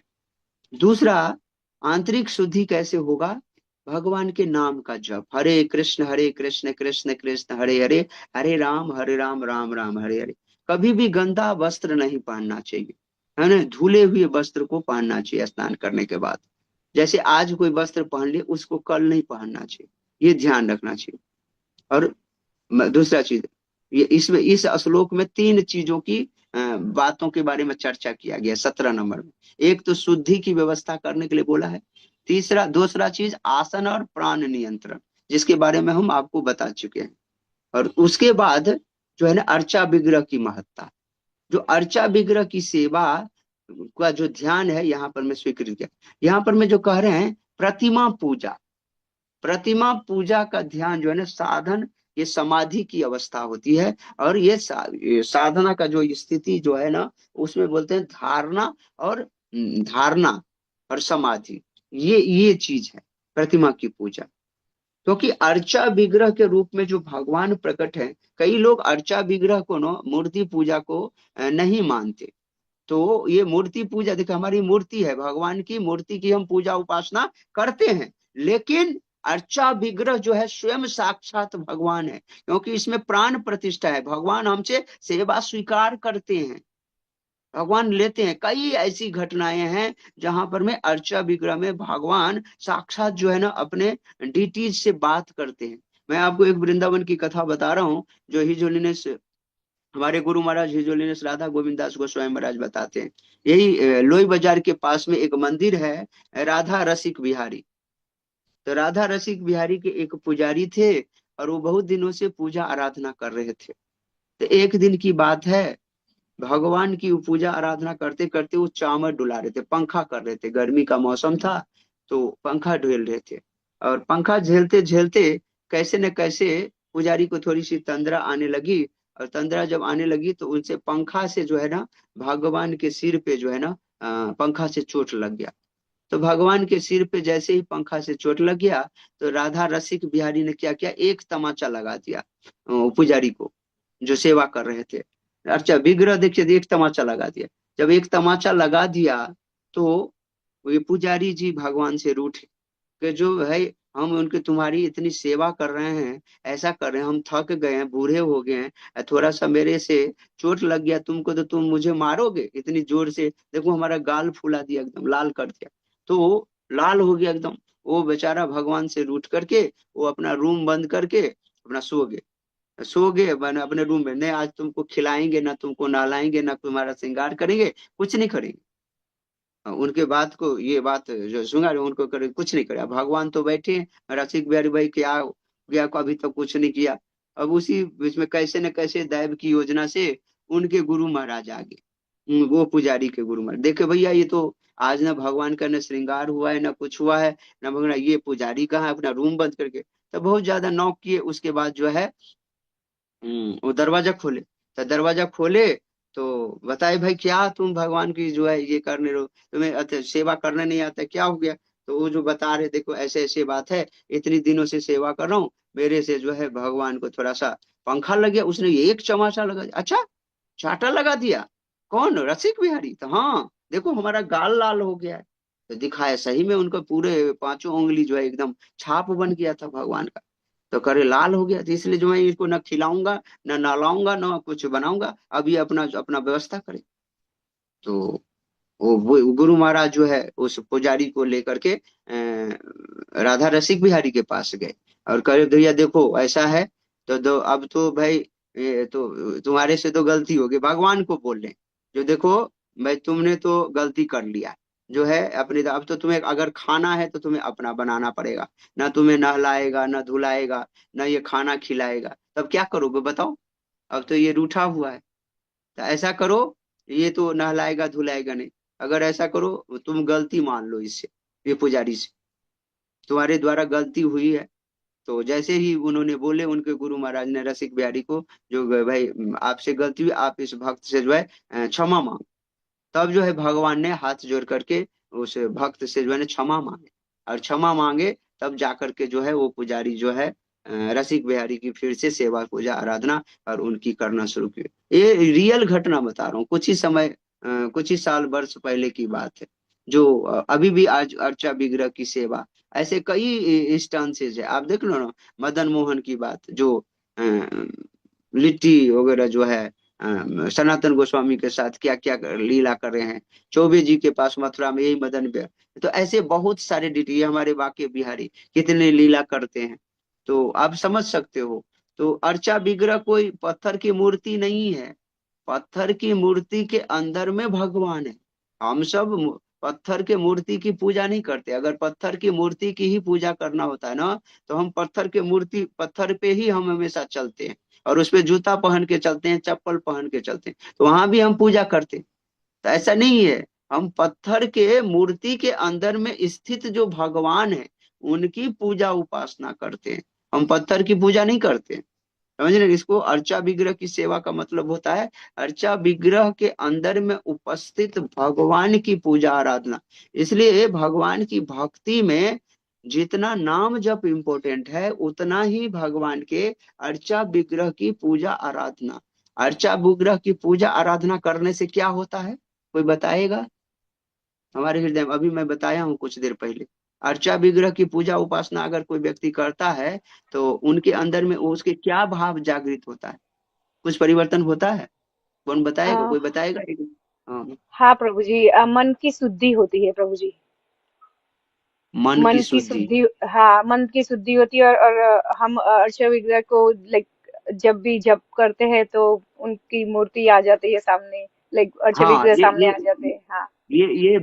दूसरा, आंतरिक शुद्धि कैसे होगा? भगवान के नाम का जप, हरे कृष्ण कृष्ण कृष्ण हरे हरे, हरे राम राम राम हरे हरे। कभी भी गंदा वस्त्र नहीं पहनना चाहिए, है ना, धुले हुए वस्त्र को पहनना चाहिए स्नान करने के बाद। जैसे आज कोई वस्त्र पहन लिए उसको कल नहीं पहनना चाहिए, ये ध्यान रखना चाहिए। और दूसरा चीज, ये इसमें इस श्लोक में तीन चीजों की बातों के बारे में चर्चा किया गया 17 नंबर में। एक तो शुद्धि की व्यवस्था करने के लिए बोला है। दूसरा चीज आसन और प्राण नियंत्रण, जिसके बारे में हम आपको बता चुके हैं। और उसके बाद जो है ना अर्चा विग्रह की महत्ता, जो अर्चा विग्रह की सेवा का जो ध्यान है यहाँ पर मैं स्वीकृत किया। यहाँ पर मैं जो कह रहे हैं प्रतिमा पूजा, प्रतिमा पूजा का ध्यान जो है ना साधन, ये समाधि की अवस्था होती है। और ये साधना का जो स्थिति जो है ना उसमें बोलते हैं धारणा और धारणा और समाधि, ये चीज है प्रतिमा की पूजा। क्योंकि अर्चा विग्रह के रूप में जो भगवान प्रकट है, कई लोग अर्चा विग्रह को ना मूर्ति पूजा को नहीं मानते। तो ये मूर्ति पूजा, देखो हमारी मूर्ति है, भगवान की मूर्ति की हम पूजा उपासना करते हैं, लेकिन अर्चा विग्रह जो है स्वयं साक्षात भगवान है, क्योंकि इसमें प्राण प्रतिष्ठा है। भगवान हमसे सेवा स्वीकार करते हैं, भगवान लेते हैं। कई ऐसी घटनाएं हैं जहां पर में अर्चा विग्रह में भगवान साक्षात जो है ना अपने डीटीज से बात करते हैं। मैं आपको एक वृंदावन की कथा बता रहा हूँ जो हिजोलिनेस, हमारे गुरु महाराज हिजोलिनेस राधा गोविंद दास गोस्वामी महाराज बताते हैं। यही लोई बाजार के पास में एक मंदिर है, राधा रसिक बिहारी। तो राधा रसिक बिहारी के एक पुजारी थे और वो बहुत दिनों से पूजा आराधना कर रहे थे। तो एक दिन की बात है, भगवान की पूजा आराधना करते करते वो चामर डुला रहे थे, पंखा कर रहे थे, गर्मी का मौसम था तो पंखा ढेल रहे थे। और पंखा झेलते झेलते कैसे न कैसे पुजारी को थोड़ी सी तंद्रा आने लगी। और तंद्रा जब आने लगी तो उनसे पंखा से जो है ना भगवान के सिर पे जो है ना पंखा से चोट लग गया। तो भगवान के सिर पे जैसे ही पंखा से चोट लग गया तो राधा रसिक बिहारी ने क्या किया, एक तमाचा लगा दिया पुजारी को जो सेवा कर रहे थे। अच्छा विग्रह देखिए, एक तमाचा लगा दिया। जब एक तमाचा लगा दिया तो ये पुजारी जी भगवान से रूठे कि जो है हम उनके तुम्हारी इतनी सेवा कर रहे हैं, ऐसा कर रहे हैं, हम थक गए हैं, बूढ़े हो गए हैं, थोड़ा सा मेरे से चोट लग गया तुमको तो तुम मुझे मारोगे इतनी जोर से, देखो हमारा गाल फुला दिया, एकदम लाल कर दिया। तो वो लाल हो गया एकदम। वो बेचारा भगवान से रूठ करके वो अपना रूम बंद करके अपना सो गए बने अपने रूम में। नहीं आज तुमको खिलाएंगे, ना तुमको नहलाएंगे, ना तुम्हारा श्रृंगार करेंगे, कुछ नहीं करेंगे। उनके बात को, ये बात जो सुना रहे उनको करे, कुछ नहीं करे। अब भगवान तो बैठे हैं, रसिक बिहारी भाई क्या गया को अभी तक कुछ नहीं किया। अब उसी बीच में कैसे न कैसे दैव की योजना से उनके गुरु महाराज आ गए। वो पुजारी के गुरु महाराज देखे भैया ये तो आज ना भगवान का न श्रृंगार हुआ है ना कुछ हुआ है, ना भगवान, ये पुजारी कहाँ है, अपना रूम बंद करके। तो बहुत ज्यादा नॉक किए, उसके बाद जो है वो दरवाजा खोले। तो दरवाजा खोले तो बताए भाई क्या तुम भगवान की जो है ये करने रहो, तुम्हें सेवा करने नहीं आता, क्या हो गया? तो वो जो बता रहे देखो ऐसे ऐसे बात है, इतनी दिनों से सेवा कर रहा हूँ, मेरे से जो है भगवान को थोड़ा सा पंखा लग गया, उसने ये एक चमाचा लगा दिया। अच्छा, चाटा लगा दिया? कौन, रसिक बिहारी? तो हाँ देखो हमारा गाल लाल हो गया है। तो दिखाया सही में उनका पूरे पांचों उंगली जो है एकदम छाप बन गया था भगवान का। तो करे लाल हो गया, तो इसलिए जो मैं इसको न खिलाऊंगा न नहलाऊंगा न कुछ बनाऊंगा, अब ये अपना अपना व्यवस्था करे। तो वो गुरु महाराज जो है उस पुजारी को लेकर के राधा रसिक बिहारी के पास गए और कहे भैया देखो ऐसा है, तो दो अब तो भाई ये तो तुम्हारे से तो गलती होगी, भगवान को बोल रहे जो देखो भाई तुमने तो गलती कर लिया, जो है अपने, अब तो तुम्हें अगर खाना है तो तुम्हें अपना बनाना पड़ेगा, ना तुम्हें नहलाएगा ना धुलाएगा ना ये खाना खिलाएगा, तब क्या करोगे बताओ? अब तो ये रूठा हुआ है। तो ऐसा करो, ये तो नहलाएगा धुलाएगा नहीं, अगर ऐसा करो तुम गलती मान लो इससे, ये पुजारी से तुम्हारे द्वारा गलती हुई है। तो जैसे ही उन्होंने बोले उनके गुरु महाराज ने रसिक बिहारी को, जो भाई आपसे गलती हुई, आप इस भक्त से जो है क्षमा मांग। तब जो है भगवान ने हाथ जोड़ करके उस भक्त से जो है ना क्षमा मांगे, और क्षमा मांगे तब जाकर के जो है वो पुजारी जो है रसिक बिहारी की फिर से सेवा पूजा आराधना और उनकी करना शुरू की। ये रियल घटना बता रहा हूँ, कुछ ही समय कुछ ही साल वर्ष पहले की बात है, जो अभी भी आज अर्चा विग्रह की सेवा, ऐसे कई इंस्टांसेस है, आप देख लो ना। मदन मोहन की बात, जो अ, लिट्टी वगैरह जो है सनातन गोस्वामी के साथ क्या क्या लीला कर रहे हैं, चौबे जी के पास मथुरा में यही मदन तो ऐसे बहुत सारे डिटी, हमारे बाके बिहारी कितने लीला करते हैं, तो आप समझ सकते हो। तो अर्चा विग्रह कोई पत्थर की मूर्ति नहीं है, पत्थर की मूर्ति के अंदर में भगवान है। हम सब पत्थर के मूर्ति की पूजा नहीं करते, अगर पत्थर की मूर्ति की ही पूजा करना होता है ना, तो हम पत्थर के मूर्ति, पत्थर पे ही हम हमेशा चलते हैं, और उस पे जूता पहन के चलते हैं, चप्पल पहन के चलते हैं, तो वहां भी हम पूजा करते हैं। तो ऐसा नहीं है, हम पत्थर के मूर्ति के अंदर में स्थित जो भगवान है उनकी पूजा उपासना करते हैं, हम पत्थर की पूजा नहीं करते। समझ रहे हैं? इसको अर्चा विग्रह की सेवा का मतलब होता है अर्चा विग्रह के अंदर में उपस्थित भगवान की पूजा आराधना। इसलिए भगवान की भक्ति में जितना नाम जप इम्पोर्टेंट है, उतना ही भगवान के अर्चा विग्रह की पूजा आराधना। अर्चा विग्रह की पूजा आराधना करने से क्या होता है, कोई बताएगा? हमारे हृदय में, अभी मैं बताया हूँ कुछ देर पहले, अर्चा विग्रह की पूजा उपासना अगर कोई व्यक्ति करता है तो उनके अंदर में उसके क्या भाव जागृत होता है, कुछ परिवर्तन होता है? कौन बताएगा, अ, कोई बताएगा हाँ। हाँ प्रभु जी, मन की शुद्धि होती है प्रभु जी। मन की मन की शुद्धि। शुद्धि, हाँ मन की शुद्धि होती है, और हम अर्चा विग्रह को लाइक जब भी जप करते हैं तो उनकी मूर्ति आ जाती है सामने, लाइक अर्चा हाँ विग्रह ये सामने ये आ जाते हैं, हाँ।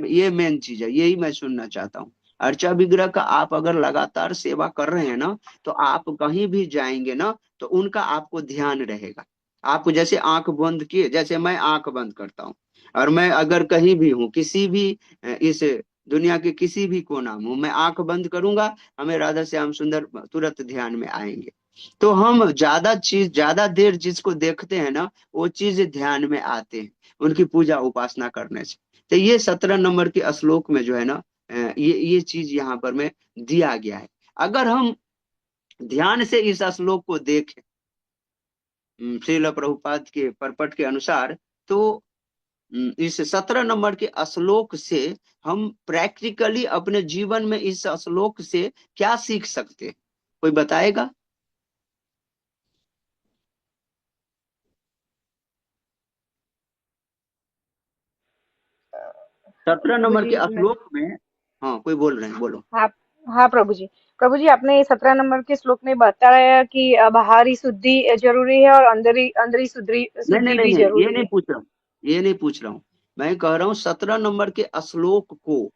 ये मेन चीज है, यही मैं सुनना चाहता हूँ। अर्चा विग्रह का आप अगर लगातार सेवा कर रहे हैं ना, तो आप कहीं भी जाएंगे ना, तो उनका आपको ध्यान रहेगा। आप जैसे आंख बंद किए, जैसे मैं आंख बंद करता हूँ, और मैं अगर कहीं भी हूँ, किसी भी इस दुनिया के किसी भी कोना में हूँ, मैं आंख बंद करूंगा, हमें राधा श्याम सुंदर तुरंत ध्यान में आएंगे। तो हम ज्यादा चीज, ज्यादा देर जिसको देखते हैं ना, वो चीज ध्यान में आते हैं उनकी पूजा उपासना करने से। तो ये 17 नंबर के श्लोक में जो है ना, ये चीज यहाँ पर में दिया गया है। अगर हम ध्यान से इस श्लोक को देखें श्रील प्रभुपाद के परपट के अनुसार, तो इस 17 नंबर के श्लोक से हम प्रैक्टिकली अपने जीवन में इस श्लोक से क्या सीख सकते हैं, कोई बताएगा? 17 नंबर प्रभु जी, के श्लोक में, हाँ कोई बोल रहे हैं, बोलो। हाँ, हाँ प्रभु जी। प्रभु जी, आपने 17 नंबर के श्लोक में बताया कि बाहरी शुद्धि जरूरी है और अंदरी अंदरी शुद्धि नहीं नहीं शुद्धि नहीं भी नहीं, ये जरूरी नहीं है। पूछ रहा हूँ, ये नहीं पूछ रहा हूँ। मैं कह रहा हूँ 17 नंबर के श्लोक को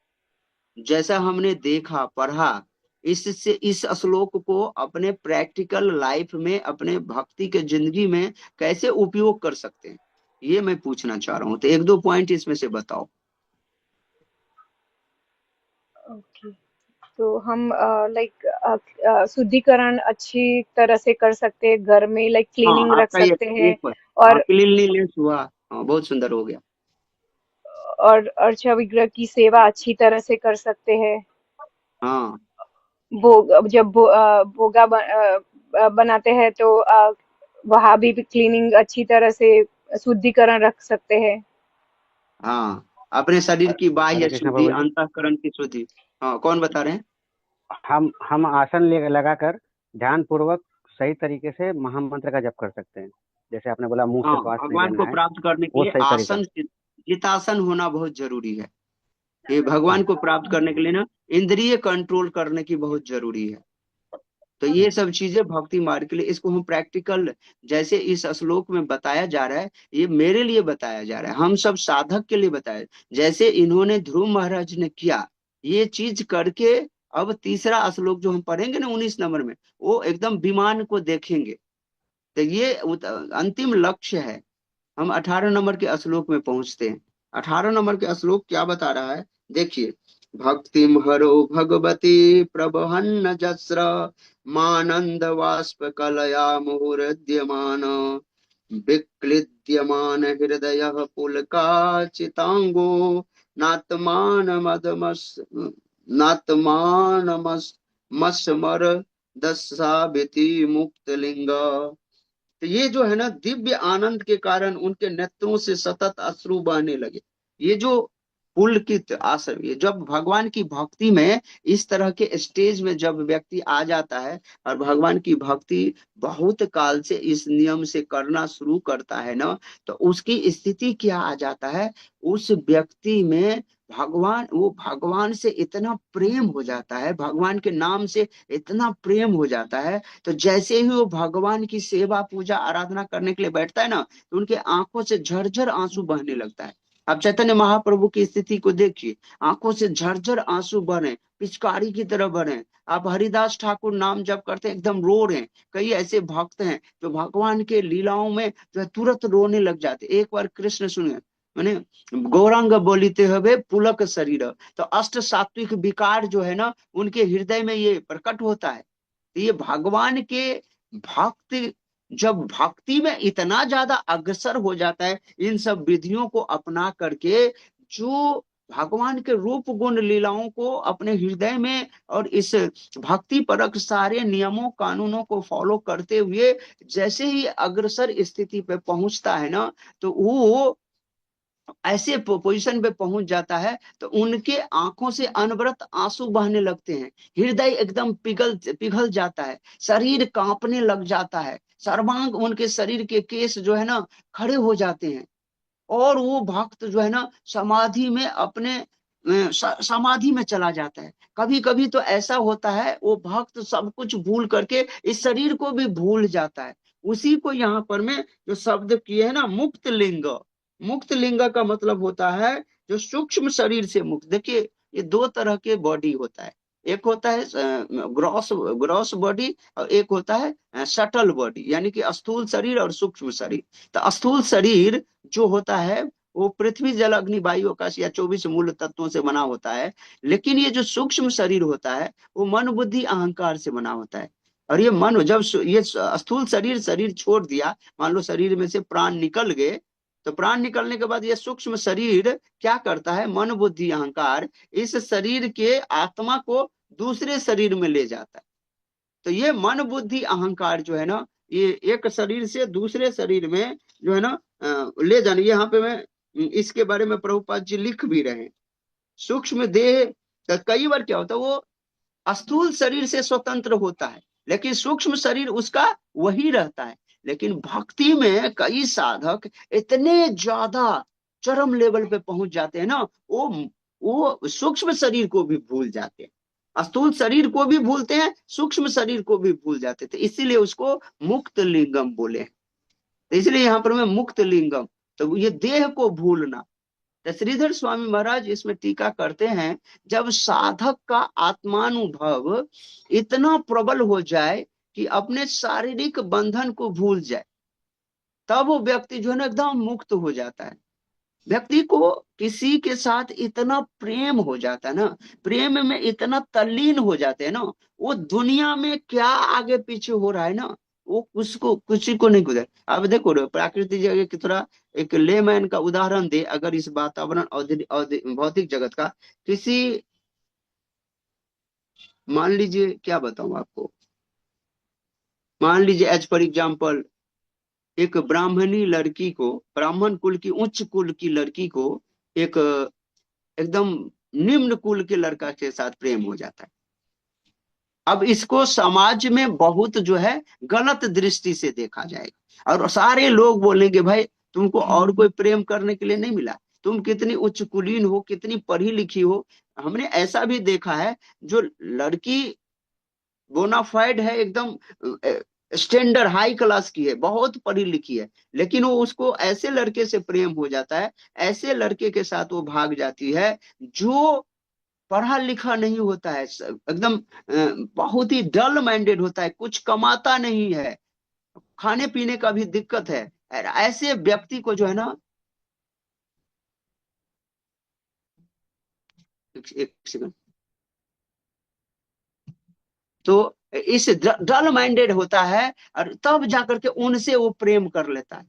जैसा हमने देखा पढ़ा, इससे इस श्लोक को अपने प्रैक्टिकल लाइफ में, अपने भक्ति के जिंदगी में कैसे उपयोग कर सकते हैं, ये मैं पूछना चाह रहा हूँ। तो एक दो पॉइंट इसमें से बताओ। ओके। तो हम लाइक शुद्धिकरण अच्छी तरह से कर सकते हैं, घर में लाइक हाँ क्लीनिंग रख आपका ये सकते हैं। एक बार, हाँ और क्लीनलीनेस हुआ, हाँ बहुत सुंदर हो गया। अर्चा विग्रह की सेवा अच्छी तरह से कर सकते हैं। हाँ भोग जब भोगा बनाते हैं तो वहाँ भी क्लीनिंग अच्छी तरह से शुद्धिकरण रख सकते हैं। हाँ, अपने शरीर की बाह्य हरे कृष्ण शुद्धि, प्रभु जी। अंतःकरण की शुद्धि। हाँ कौन बता रहे हैं? हम आसन लगाकर ध्यान पूर्वक सही तरीके से महामंत्र का जप कर सकते हैं। जैसे आपने बोला मुंह से हाँ, श्वास नहीं भगवान लेना को है, प्राप्त करने के वो लिए सही तरीका। आसन, जितासन होना बहुत जरूरी है। ये भगवान को प्राप्त करने के लिए ना इंद्रिय कंट्रोल करने की बहुत जरूरी है। तो ये सब चीजें भक्ति मार्ग के लिए, इसको हम प्रैक्टिकल, जैसे इस श्लोक में बताया जा रहा है, ये मेरे लिए बताया जा रहा है, हम सब साधक के लिए बताया, जैसे इन्होंने ध्रुव महाराज ने किया ये चीज करके। अब तीसरा श्लोक जो हम पढ़ेंगे ना 19 नंबर में, वो एकदम विमान को देखेंगे। तो ये अंतिम लक्ष्य है। हम 18 नंबर के श्लोक में पहुंचते हैं। 18 नंबर के श्लोक क्या बता रहा है, देखिए। भक्तिम हरो भगवती प्रबहन्न जस्र मानंद वाष्प कलया मुहुर्द्यमान विक्लिद्यमान हृदय पुलकाचितांगो नात्मान मदमस नात्मान मस्मर दस्साभिति मुक्त लिंग। तो ये जो है ना, दिव्य आनंद के कारण उनके नेत्रों से सतत अश्रु बहने लगे। ये जो पुलकित आश्रम, ये जब भगवान की भक्ति में इस तरह के स्टेज में जब व्यक्ति आ जाता है और भगवान की भक्ति बहुत काल से इस नियम से करना शुरू करता है ना, तो उसकी स्थिति क्या आ जाता है, उस व्यक्ति में भगवान से इतना प्रेम हो जाता है, भगवान के नाम से इतना प्रेम हो जाता है। तो जैसे ही वो भगवान की सेवा पूजा आराधना करने के लिए बैठता है ना, तो उनके आंखों से झरझर आंसू बहने लगता है। अब चैतन्य महाप्रभु की स्थिति को देखिए, आंखों से झरझर आंसू बने, पिचकारी की तरह बने। आप हरिदास ठाकुर नाम जप करते हैं, एकदम रो रहे हैं। कई ऐसे भक्त हैं जो भगवान के लीलाओं में जो है तुरंत रोने लग जाते। एक बार कृष्ण सुने, मैंने गौरांग बोलिते हुए पुलक शरीर, तो अष्ट सात्विक विकार जो है ना, उनके हृदय में ये प्रकट होता है। तो ये भगवान के भक्त जब भक्ति में इतना ज्यादा अग्रसर हो जाता है, इन सब विधियों को अपना करके, जो भगवान के रूप गुण लीलाओं को अपने हृदय में और इस भक्ति परक सारे नियमों कानूनों को फॉलो करते हुए जैसे ही अग्रसर स्थिति पे पहुंचता है ना, तो वो ऐसे पोजीशन पे पहुंच जाता है, तो उनके आंखों से अनवरत आंसू बहने लगते हैं, हृदय एकदम पिघल जाता है, शरीर कांपने लग जाता है, सर्वांग उनके शरीर के केस जो है ना खड़े हो जाते हैं। और वो भक्त जो है ना समाधि में अपने समाधि में चला जाता है। कभी कभी तो ऐसा होता है, वो भक्त सब कुछ भूल करके इस शरीर को भी भूल जाता है। उसी को यहाँ पर में जो शब्द किए है ना, मुक्त लिंग। मुक्त लिंग का मतलब होता है जो सूक्ष्म शरीर से मुक्त। देखिए, ये दो तरह के बॉडी होता है, एक होता है ग्रॉस ग्रॉस बॉडी, और एक होता है सटल बॉडी, यानी कि स्थूल शरीर और सूक्ष्म शरीर। तो स्थूल शरीर जो होता है वो पृथ्वी जल अग्नि वायु आकाश या 24 मूल तत्वों से बना होता है। लेकिन ये जो सूक्ष्म शरीर होता है वो मन बुद्धि अहंकार से बना होता है। और ये मन जब ये स्थूल शरीर छोड़ दिया, मान लो शरीर में से प्राण निकल गए, तो प्राण निकलने के बाद ये सूक्ष्म शरीर क्या करता है, मन बुद्धि अहंकार इस शरीर के आत्मा को दूसरे शरीर में ले जाता है। तो ये मन बुद्धि अहंकार जो है ना, ये एक शरीर से दूसरे शरीर में जो है ना ले जाने, यहाँ पे मैं इसके बारे में प्रभुपाद जी लिख भी रहे हैं। सूक्ष्म देह तो कई बार क्या होता है, वो स्थूल शरीर से स्वतंत्र होता है, लेकिन सूक्ष्म शरीर उसका वही रहता है। लेकिन भक्ति में कई साधक इतने ज्यादा चरम लेवल पे पहुंच जाते हैं ना, वो सूक्ष्म शरीर को भी भूल जाते हैं, स्थूल शरीर को भी भूलते हैं, सूक्ष्म शरीर को भी भूल जाते थे, इसीलिए उसको मुक्त लिंगम बोले। तो इसलिए यहाँ पर मैं मुक्त लिंगम, तो ये देह को भूलना। तो श्रीधर स्वामी महाराज इसमें टीका करते हैं, जब साधक का आत्मानुभव इतना प्रबल हो जाए कि अपने शारीरिक बंधन को भूल जाए, तब वो व्यक्ति जो है ना एकदम मुक्त हो जाता है। व्यक्ति को किसी के साथ इतना प्रेम हो जाता है ना, प्रेम में इतना तल्लीन हो जाते हैं ना, वो दुनिया में क्या आगे पीछे हो रहा है ना, वो उसको किसी को नहीं गुजर। अब देखो प्राकृतिक जगह की तरह एक लेमैन का उदाहरण दे, अगर इस वातावरण भौतिक जगत का किसी, मान लीजिए क्या बताऊं आपको, मान लीजिए एज फॉर एग्जाम्पल एक ब्राह्मणी लड़की को, ब्राह्मण कुल की उच्च कुल की लड़की को एक एकदम निम्न कुल के लड़का के साथ प्रेम हो जाता है। अब इसको समाज में बहुत जो है गलत दृष्टि से देखा जाएगा, और सारे लोग बोलेंगे भाई तुमको और कोई प्रेम करने के लिए नहीं मिला, तुम कितनी उच्च कुलीन हो, कितनी पढ़ी लिखी हो। हमने ऐसा भी देखा है, जो लड़की बोनाफाइड है, एकदम स्टैंडर्ड हाई क्लास की है, बहुत पढ़ी लिखी है, लेकिन वो उसको ऐसे लड़के से प्रेम हो जाता है, ऐसे लड़के के साथ वो भाग जाती है जो पढ़ा लिखा नहीं होता है, एकदम बहुत ही डल माइंडेड होता है, कुछ कमाता नहीं है, खाने पीने का भी दिक्कत है। ऐसे व्यक्ति को जो है ना, एक सेकंड, तो इस डल माइंडेड होता है, और तब जाकर के उनसे वो प्रेम कर लेता है,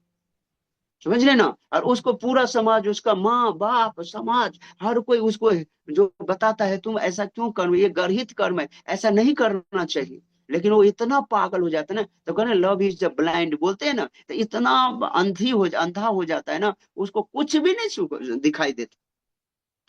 समझ रहे ना। और उसको पूरा समाज, उसका माँ बाप समाज, हर कोई उसको जो बताता है तुम ऐसा क्यों कर्म, ये गर्हित कर्म है, ऐसा नहीं करना चाहिए, लेकिन वो इतना पागल हो जाता है ना, तो कहने लव इज द ब्लाइंड बोलते हैं ना, तो इतना अंधा हो जाता है ना, उसको कुछ भी नहीं दिखाई देता।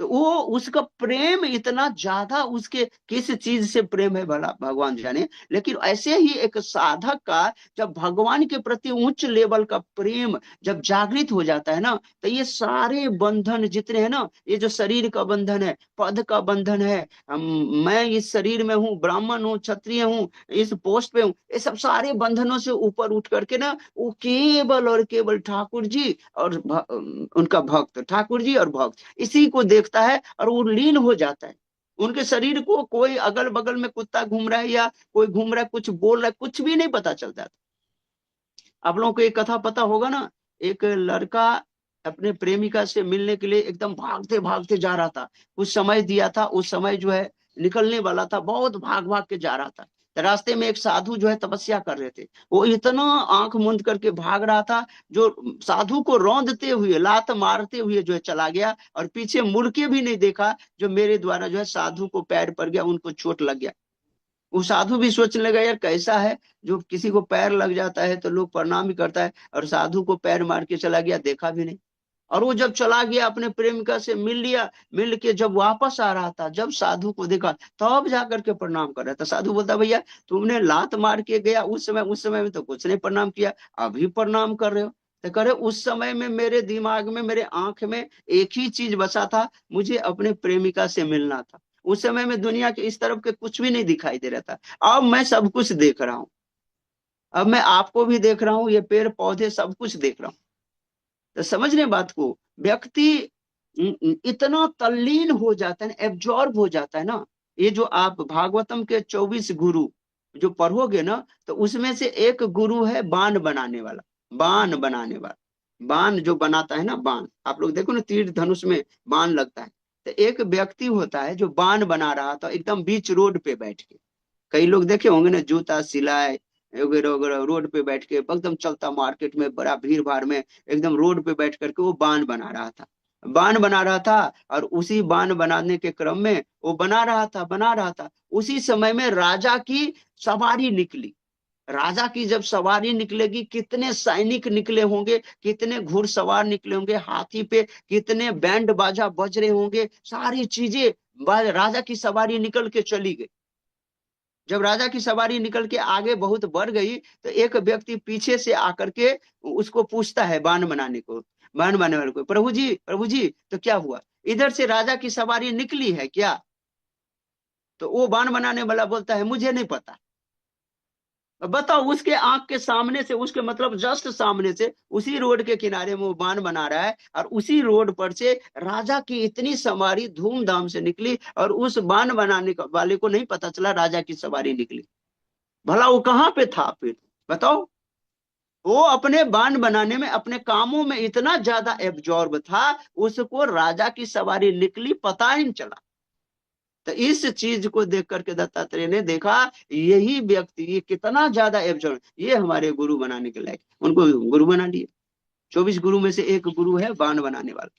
तो वो उसका प्रेम इतना ज्यादा, उसके किस चीज से प्रेम है भला भगवान जाने। लेकिन ऐसे ही एक साधक का जब भगवान के प्रति उच्च लेवल का प्रेम जब जागृत हो जाता है ना, तो ये सारे बंधन जितने हैं ना, ये जो शरीर का बंधन है, पद का बंधन है, मैं इस शरीर में हूँ, ब्राह्मण हूँ, क्षत्रिय हूँ, इस पोस्ट पे हूँ, ये सब सारे बंधनों से ऊपर उठ करके ना, वो केवल और केवल ठाकुर जी और उनका भक्त, ठाकुर जी और भक्त, इसी को देखता है और वो लीन हो जाता है। उनके शरीर को कोई अगल बगल में कुत्ता घूम रहा है या कोई घूम रहा है, कुछ बोल रहा है, कुछ भी नहीं पता चलता। आप लोगों को एक कथा पता होगा ना, एक लड़का अपने प्रेमिका से मिलने के लिए एकदम भागते भागते जा रहा था, कुछ समय दिया था, उस समय जो है निकलने वाला था, बहुत भाग भाग के जा रहा था। तो रास्ते में एक साधु जो है तपस्या कर रहे थे, वो इतना आंख मूंद करके भाग रहा था, जो साधु को रौंदते हुए लात मारते हुए जो है चला गया, और पीछे मुड़ के भी नहीं देखा, जो मेरे द्वारा जो है साधु को पैर पड़ गया, उनको चोट लग गया। वो साधु भी सोचने लगा, यार कैसा है, जो किसी को पैर लग जाता है तो लोग प्रणाम भी करता है, और साधु को पैर मार के चला गया, देखा भी नहीं। और वो जब चला गया, अपने प्रेमिका से मिल लिया, मिल के जब वापस आ रहा था, जब साधु को देखा, तब जाकर के प्रणाम कर रहा था। साधु बोलता, भैया तुमने लात मार के गया उस समय में तो कुछ नहीं प्रणाम किया, अभी प्रणाम कर रहे हो। तो करे उस समय में मेरे दिमाग में, मेरे आंख में एक ही चीज बसा था, मुझे अपने प्रेमिका से मिलना था। उस समय में दुनिया के इस तरफ के कुछ भी नहीं दिखाई दे रहा था। अब मैं सब कुछ देख रहा हूँ, अब मैं आपको भी देख रहा हूँ, ये पेड़ पौधे सब कुछ देख रहा हूँ। तो समझ रहे बात को, व्यक्ति इतना तल्लीन हो जाता है, एब्जॉर्ब हो जाता है ना। ये जो आप भागवतम के 24 गुरु जो पढ़ोगे ना, तो उसमें से एक गुरु है बाण बनाने वाला, बाण बनाने वाला, बाण जो बनाता है ना, बाण आप लोग देखो ना, तीर धनुष में बाण लगता है। तो एक व्यक्ति होता है जो बाण बना रहा था एकदम बीच रोड पे बैठ के, कई लोग देखे होंगे ना, जूता सिलाई वगैरह वगैरह, रोड पे बैठ के एकदम चलता, मार्केट में बड़ा भीड़ भाड़ में एकदम रोड पे बैठ करके वो बाण बना रहा था, बाण बना रहा था। और उसी बाण बनाने के क्रम में वो बना रहा था, उसी समय में राजा की सवारी निकली। राजा की जब सवारी निकलेगी, कितने सैनिक निकले होंगे, कितने घुड़सवार निकले होंगे हाथी पे, कितने बैंड बाजा बज रहे होंगे, सारी चीजें, राजा की सवारी निकल के चली गई। जब राजा की सवारी निकल के आगे बहुत बढ़ गई, तो एक व्यक्ति पीछे से आकर के उसको पूछता है, बाण बनाने को, बाण बनाने वाले को, प्रभु जी तो क्या हुआ, इधर से राजा की सवारी निकली है क्या? तो वो बाण बनाने वाला बोलता है, मुझे नहीं पता। बताओ, उसके आंख के सामने से, उसके मतलब जस्ट सामने से, उसी रोड के किनारे में वो बाण बना रहा है, और उसी रोड पर से राजा की इतनी सवारी धूमधाम से निकली, और उस बाण बनाने वाले को नहीं पता चला राजा की सवारी निकली। भला वो कहाँ पे था फिर, बताओ। वो अपने बाण बनाने में, अपने कामों में इतना ज्यादा एब्जॉर्ब था, उसको राजा की सवारी निकली पता ही नहीं चला। तो इस चीज को देख करके दत्तात्रेय ने देखा, यही व्यक्ति ये कितना ज्यादा एब्जॉर्ब, ये हमारे गुरु बनाने के लायक, उनको गुरु बना दिए। 24 गुरु में से एक गुरु है बाण बनाने वाला।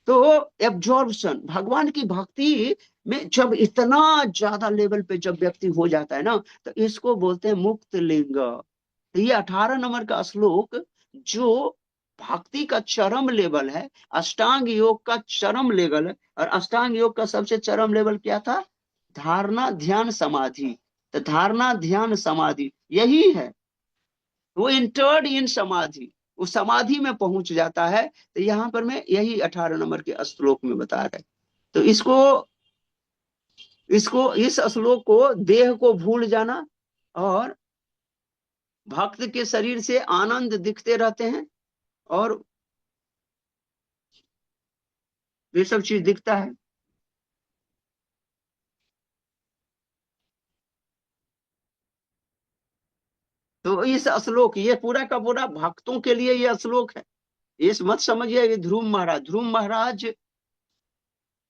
तो एब्जॉर्प्शन, भगवान की भक्ति में जब इतना ज्यादा लेवल पे जब व्यक्ति हो जाता है ना, तो इसको बोलते हैं मुक्त लिंग। ये 18 नंबर का श्लोक जो भक्ति का चरम लेवल है, अष्टांग योग का चरम लेवल है। और अष्टांग योग का सबसे चरम लेवल क्या था? धारणा ध्यान समाधि। तो धारणा ध्यान समाधि यही है, वो इंटर्ड इन समाधि, उस समाधि में पहुंच जाता है। तो यहाँ पर मैं यही 18 नंबर के श्लोक में बता रहे। तो इसको इसको, इस श्लोक को देह को भूल जाना और भक्त के शरीर से आनंद दिखते रहते हैं और ये सब चीज दिखता है। तो इस श्लोक, ये पूरा का पूरा भक्तों के लिए ये श्लोक है। इस मत समझिए ये ध्रुव महाराज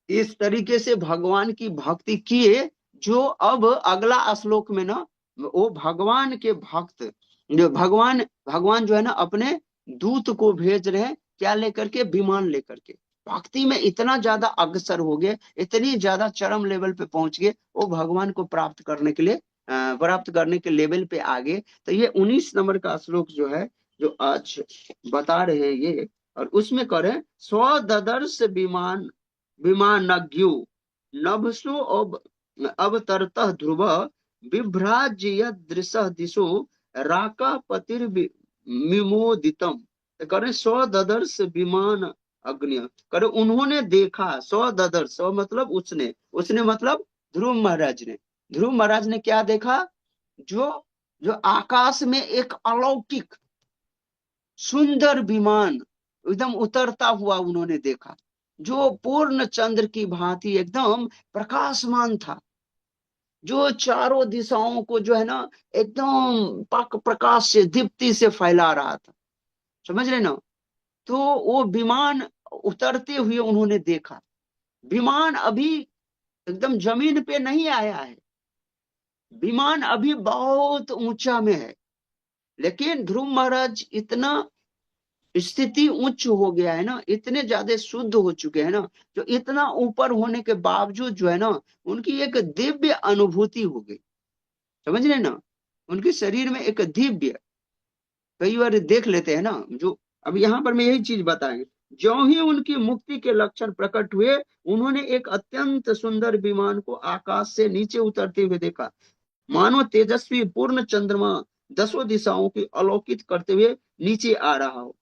इस तरीके से भगवान की भक्ति किए, जो अब अगला श्लोक में ना वो भगवान के भक्त, जो भगवान भगवान जो है ना अपने दूत को भेज रहे हैं, क्या लेकर के, विमान लेकर के। भक्ति में इतना ज्यादा अग्रसर हो गए, इतनी ज्यादा चरम लेवल पे पहुंच गए, वो भगवान को प्राप्त करने के लिए प्राप्त करने के लेवल पे आ गए। तो ये 19 नंबर का श्लोक जो है, जो आज बता रहे हैं ये, और उसमें करें स्वदर्श विमान विमानज्ञो नभसो अवतरतः ध्रुव बिभ्राज्यदृशः दिशो राकापतिर्विमोदितम्। करें स्वदर्श विमान अग्नि, करे उन्होंने देखा, स्वदर्श, स्व मतलब उसने, उसने मतलब ध्रुव महाराज ने। ध्रुव महाराज ने क्या देखा, जो जो आकाश में एक अलौकिक सुंदर विमान एकदम उतरता हुआ उन्होंने देखा, जो पूर्ण चंद्र की भांति एकदम प्रकाशमान था, जो चारों दिशाओं को जो है ना एकदम पक प्रकाश से, दीप्ति से फैला रहा था। समझ रहे ना। तो वो विमान उतरते हुए उन्होंने देखा। विमान अभी एकदम जमीन पे नहीं आया है, विमान अभी बहुत ऊंचा में है, लेकिन ध्रुव महाराज इतना स्थिति उच्च हो गया है ना, इतने ज्यादा शुद्ध हो चुके हैं ना, जो इतना ऊपर होने के बावजूद जो है ना उनकी एक दिव्य अनुभूति हो गई। समझ रहे ना, उनके शरीर में एक दिव्य, कई बार देख लेते हैं ना, जो अब यहाँ पर मैं यही चीज बताएंगे। जो ही उनकी मुक्ति के लक्षण प्रकट हुए, उन्होंने एक अत्यंत सुंदर विमान को आकाश से नीचे उतरते हुए देखा, मानो तेजस्वी पूर्ण चंद्रमा दसों दिशाओं की अलौकित करते हुए नीचे आ रहा हो।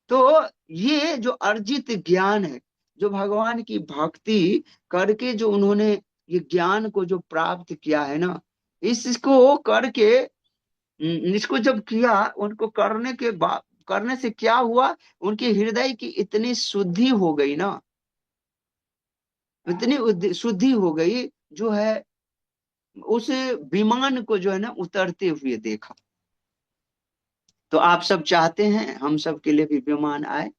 तो ये जो अर्जित ज्ञान है, जो भगवान की भक्ति करके जो उन्होंने ये ज्ञान को जो प्राप्त किया है ना, इसको करके, इसको जब किया, उनको करने के बाद, करने से क्या हुआ, उनके हृदय की इतनी शुद्धि हो गई ना, इतनी शुद्धि हो गई, जो है उस विमान को जो है ना उतरते हुए देखा। तो आप सब चाहते हैं हम सब के लिए भी विमान आए?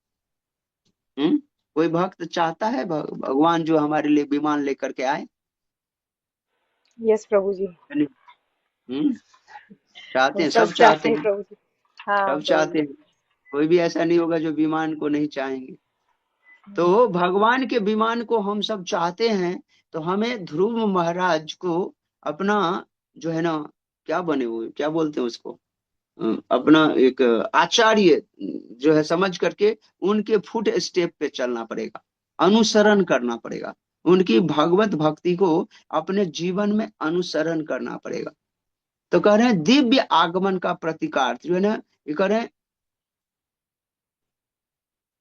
कोई भक्त चाहता है भगवान जो हमारे लिए विमान लेकर के आए? यस प्रभु जी। हम्म चाहते हम हैं, सब सब चाहते चाहते हैं हैं, प्रभु जी। हाँ सब प्रभु चाहते जी। हैं। कोई भी ऐसा नहीं होगा जो विमान को नहीं चाहेंगे। तो भगवान के विमान को हम सब चाहते हैं, तो हमें ध्रुव महाराज को अपना जो है ना, क्या बने हुए, क्या बोलते हैं उसको, अपना एक आचार्य जो है समझ करके उनके फुट स्टेप पे चलना पड़ेगा, अनुसरण करना पड़ेगा, उनकी भगवत भक्ति को अपने जीवन में अनुसरण करना पड़ेगा। तो कह रहे हैं दिव्य आगमन का प्रतीकार्थ जो है ना, ये कह रहे हैं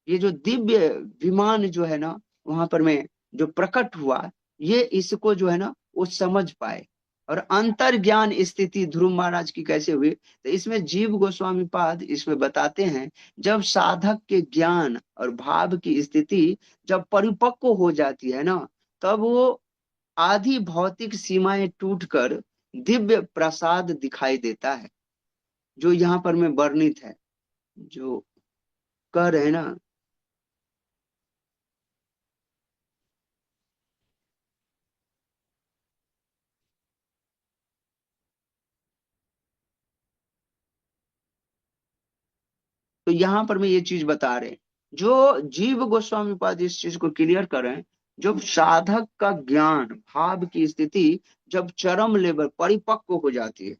ये जो दिव्य विमान जो है ना वहां पर में जो प्रकट हुआ, ये इसको जो है ना वो समझ पाए। और अंतर ज्ञान स्थिति ध्रुव महाराज की कैसे हुई, तो इसमें जीव गोस्वामी पाद इसमें बताते हैं, जब साधक के ज्ञान और भाव की स्थिति जब परिपक्व हो जाती है ना, तब वो आधी भौतिक सीमाएं टूटकर दिव्य प्रसाद दिखाई देता है, जो यहाँ पर में वर्णित है, जो कह रहे हैं ना। तो यहाँ पर मैं ये चीज बता रहे हैं, जो जीव गोस्वामी पाद इस चीज को क्लियर करें, जब साधक का ज्ञान भाव की स्थिति जब चरम लेवल परिपक्व हो जाती है,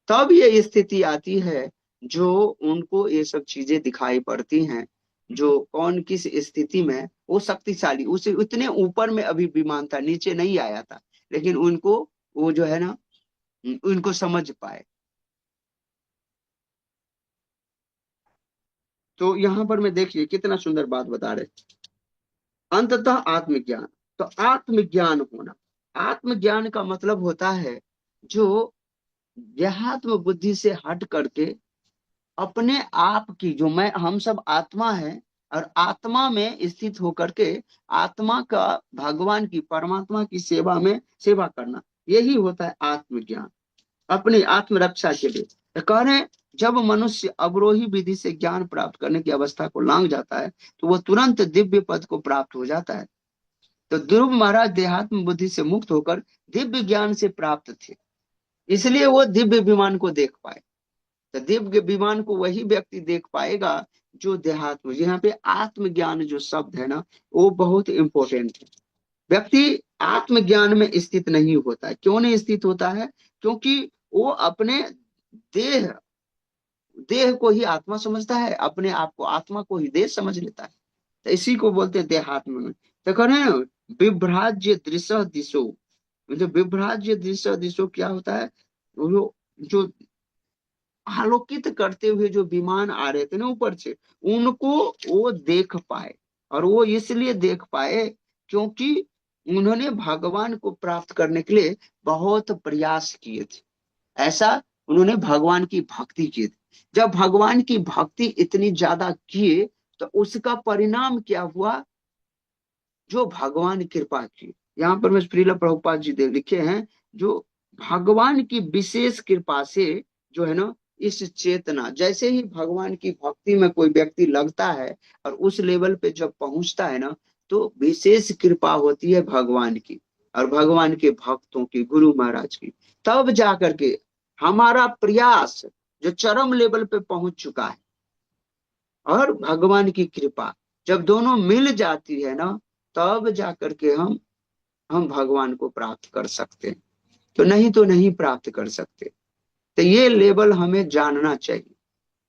तब ये स्थिति आती है जो उनको ये सब चीजें दिखाई पड़ती हैं, जो कौन किस स्थिति में वो शक्तिशाली, उसे उतने ऊपर में अभी विमान था, नीचे नहीं आया था, लेकिन उनको वो जो है ना उनको समझ पाए। तो यहाँ पर मैं देखिए कितना सुंदर बात बता रहे, अंततः आत्मज्ञान। तो आत्मज्ञान होना, आत्मज्ञान का मतलब होता है जो देहात्म बुद्धि से हट करके अपने आप की, जो मैं हम सब आत्मा है, और आत्मा में स्थित होकर के आत्मा का भगवान की, परमात्मा की सेवा में सेवा करना, यही होता है आत्मज्ञान, अपनी आत्मरक्षा के लिए। तो कह रहे हैं, जब मनुष्य अवरोही विधि से ज्ञान प्राप्त करने की अवस्था को लांघ जाता है तो वह तुरंत दिव्य पद को प्राप्त हो जाता है। तो ध्रुव महाराज देहात्म बुद्धि से मुक्त होकर दिव्य ज्ञान से प्राप्त थे, इसलिए वो दिव्य विमान को देख पाए। तो दिव्य विमान को वही व्यक्ति देख पाएगा जो देहात्म, यहाँ पे आत्मज्ञान जो शब्द है ना, वो बहुत इंपॉर्टेंट है। व्यक्ति आत्मज्ञान में स्थित नहीं होता है। क्यों नहीं स्थित होता है? क्योंकि वो अपने देह देह को ही आत्मा समझता है, अपने आप को, आत्मा को ही देह समझ लेता है। तो इसी को बोलते हैं देहात्म में। तो कह रहे हैं विभ्राज्य दृश्य दिशो, जो विभ्राज्य दृश्य दिशो क्या होता है? वो जो आलोकित करते हुए जो विमान आ रहे थे ना ऊपर से, उनको वो देख पाए। और वो इसलिए देख पाए क्योंकि उन्होंने भगवान को प्राप्त करने के लिए बहुत प्रयास किए थे। ऐसा उन्होंने भगवान की भक्ति की थी। जब भगवान की भक्ति इतनी ज्यादा किए तो उसका परिणाम क्या हुआ? जो भगवान कृपा की, यहाँ पर मैं श्रील प्रभुपाद जी देव लिखे हैं, जो भगवान की विशेष कृपा से जो है ना, इस चेतना, जैसे ही भगवान की भक्ति में कोई व्यक्ति लगता है और उस लेवल पे जब पहुंचता है ना, तो विशेष कृपा होती है भगवान की और भगवान के भक्तों की, गुरु महाराज की। तब जाकर के हमारा प्रयास जो चरम लेवल पे पहुंच चुका है और भगवान की कृपा जब दोनों मिल जाती है ना, तब जाकर के हम भगवान को प्राप्त कर सकते हैं। तो नहीं प्राप्त कर सकते। तो ये लेवल हमें जानना चाहिए।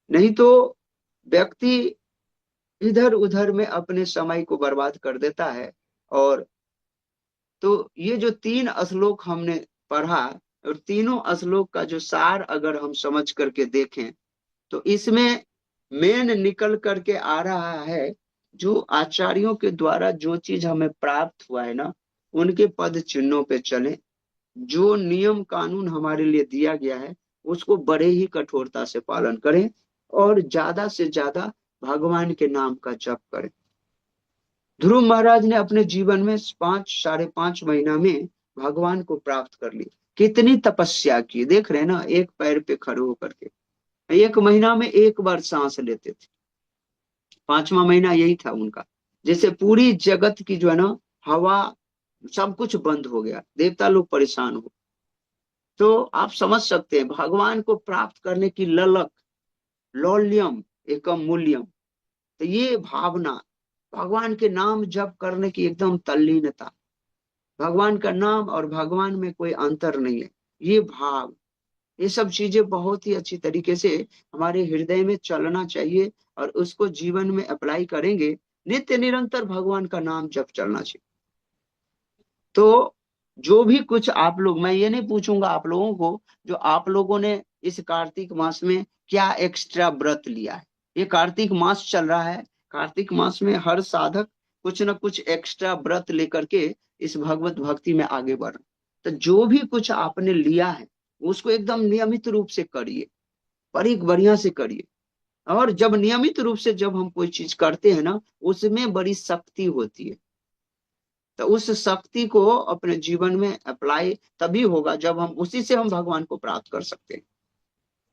नहीं तो व्यक्ति इधर उधर में अपने समय को बर्बाद कर देता है। और तो ये जो 3 श्लोक हमने पढ़ा, और तीनों श्लोक का जो सार अगर हम समझ करके देखें तो इसमें मेन निकल करके आ रहा है, जो आचार्यों के द्वारा जो चीज हमें प्राप्त हुआ है ना, उनके पद चिन्हों पे चलें। जो नियम कानून हमारे लिए दिया गया है उसको बड़े ही कठोरता से पालन करें और ज्यादा से ज्यादा भगवान के नाम का जप करें। ध्रुव महाराज ने अपने जीवन में 5 साढ़े 5 महीना में भगवान को प्राप्त कर लिया। कितनी तपस्या की, देख रहे हैं ना, एक पैर पे खड़े होकर के 1 महीना में 1 बार सांस लेते थे। 5वां महीना यही था उनका। जैसे पूरी जगत की जो है ना हवा, सब कुछ बंद हो गया, देवता लोग परेशान हो। तो आप समझ सकते हैं भगवान को प्राप्त करने की ललक, लौल्यम एकम मूल्यम। तो ये भावना, भगवान के नाम जप करने की एकदम तल्लीनता, भगवान का नाम और भगवान में कोई अंतर नहीं है, ये भाव, ये सब चीजें बहुत ही अच्छी तरीके से हमारे हृदय में चलना चाहिए और उसको जीवन में अप्लाई करेंगे। नित्य निरंतर भगवान का नाम जप चलना चाहिए। तो जो भी कुछ आप लोग, मैं ये नहीं पूछूंगा आप लोगों को, जो आप लोगों ने इस कार्तिक मास में क्या एक्स्ट्रा व्रत लिया है। ये कार्तिक मास चल रहा है, कार्तिक मास में हर साधक कुछ न कुछ एक्स्ट्रा व्रत लेकर के इस भगवत भक्ति में आगे बढ़। तो जो भी कुछ आपने लिया है उसको एकदम नियमित रूप से करिए, बड़ी बढ़िया से करिए। और जब नियमित रूप से जब हम कोई चीज करते हैं ना, उसमें बड़ी शक्ति होती है। तो उस शक्ति को अपने जीवन में अप्लाई तभी होगा जब हम उसी से हम भगवान को प्राप्त कर सकते हैं।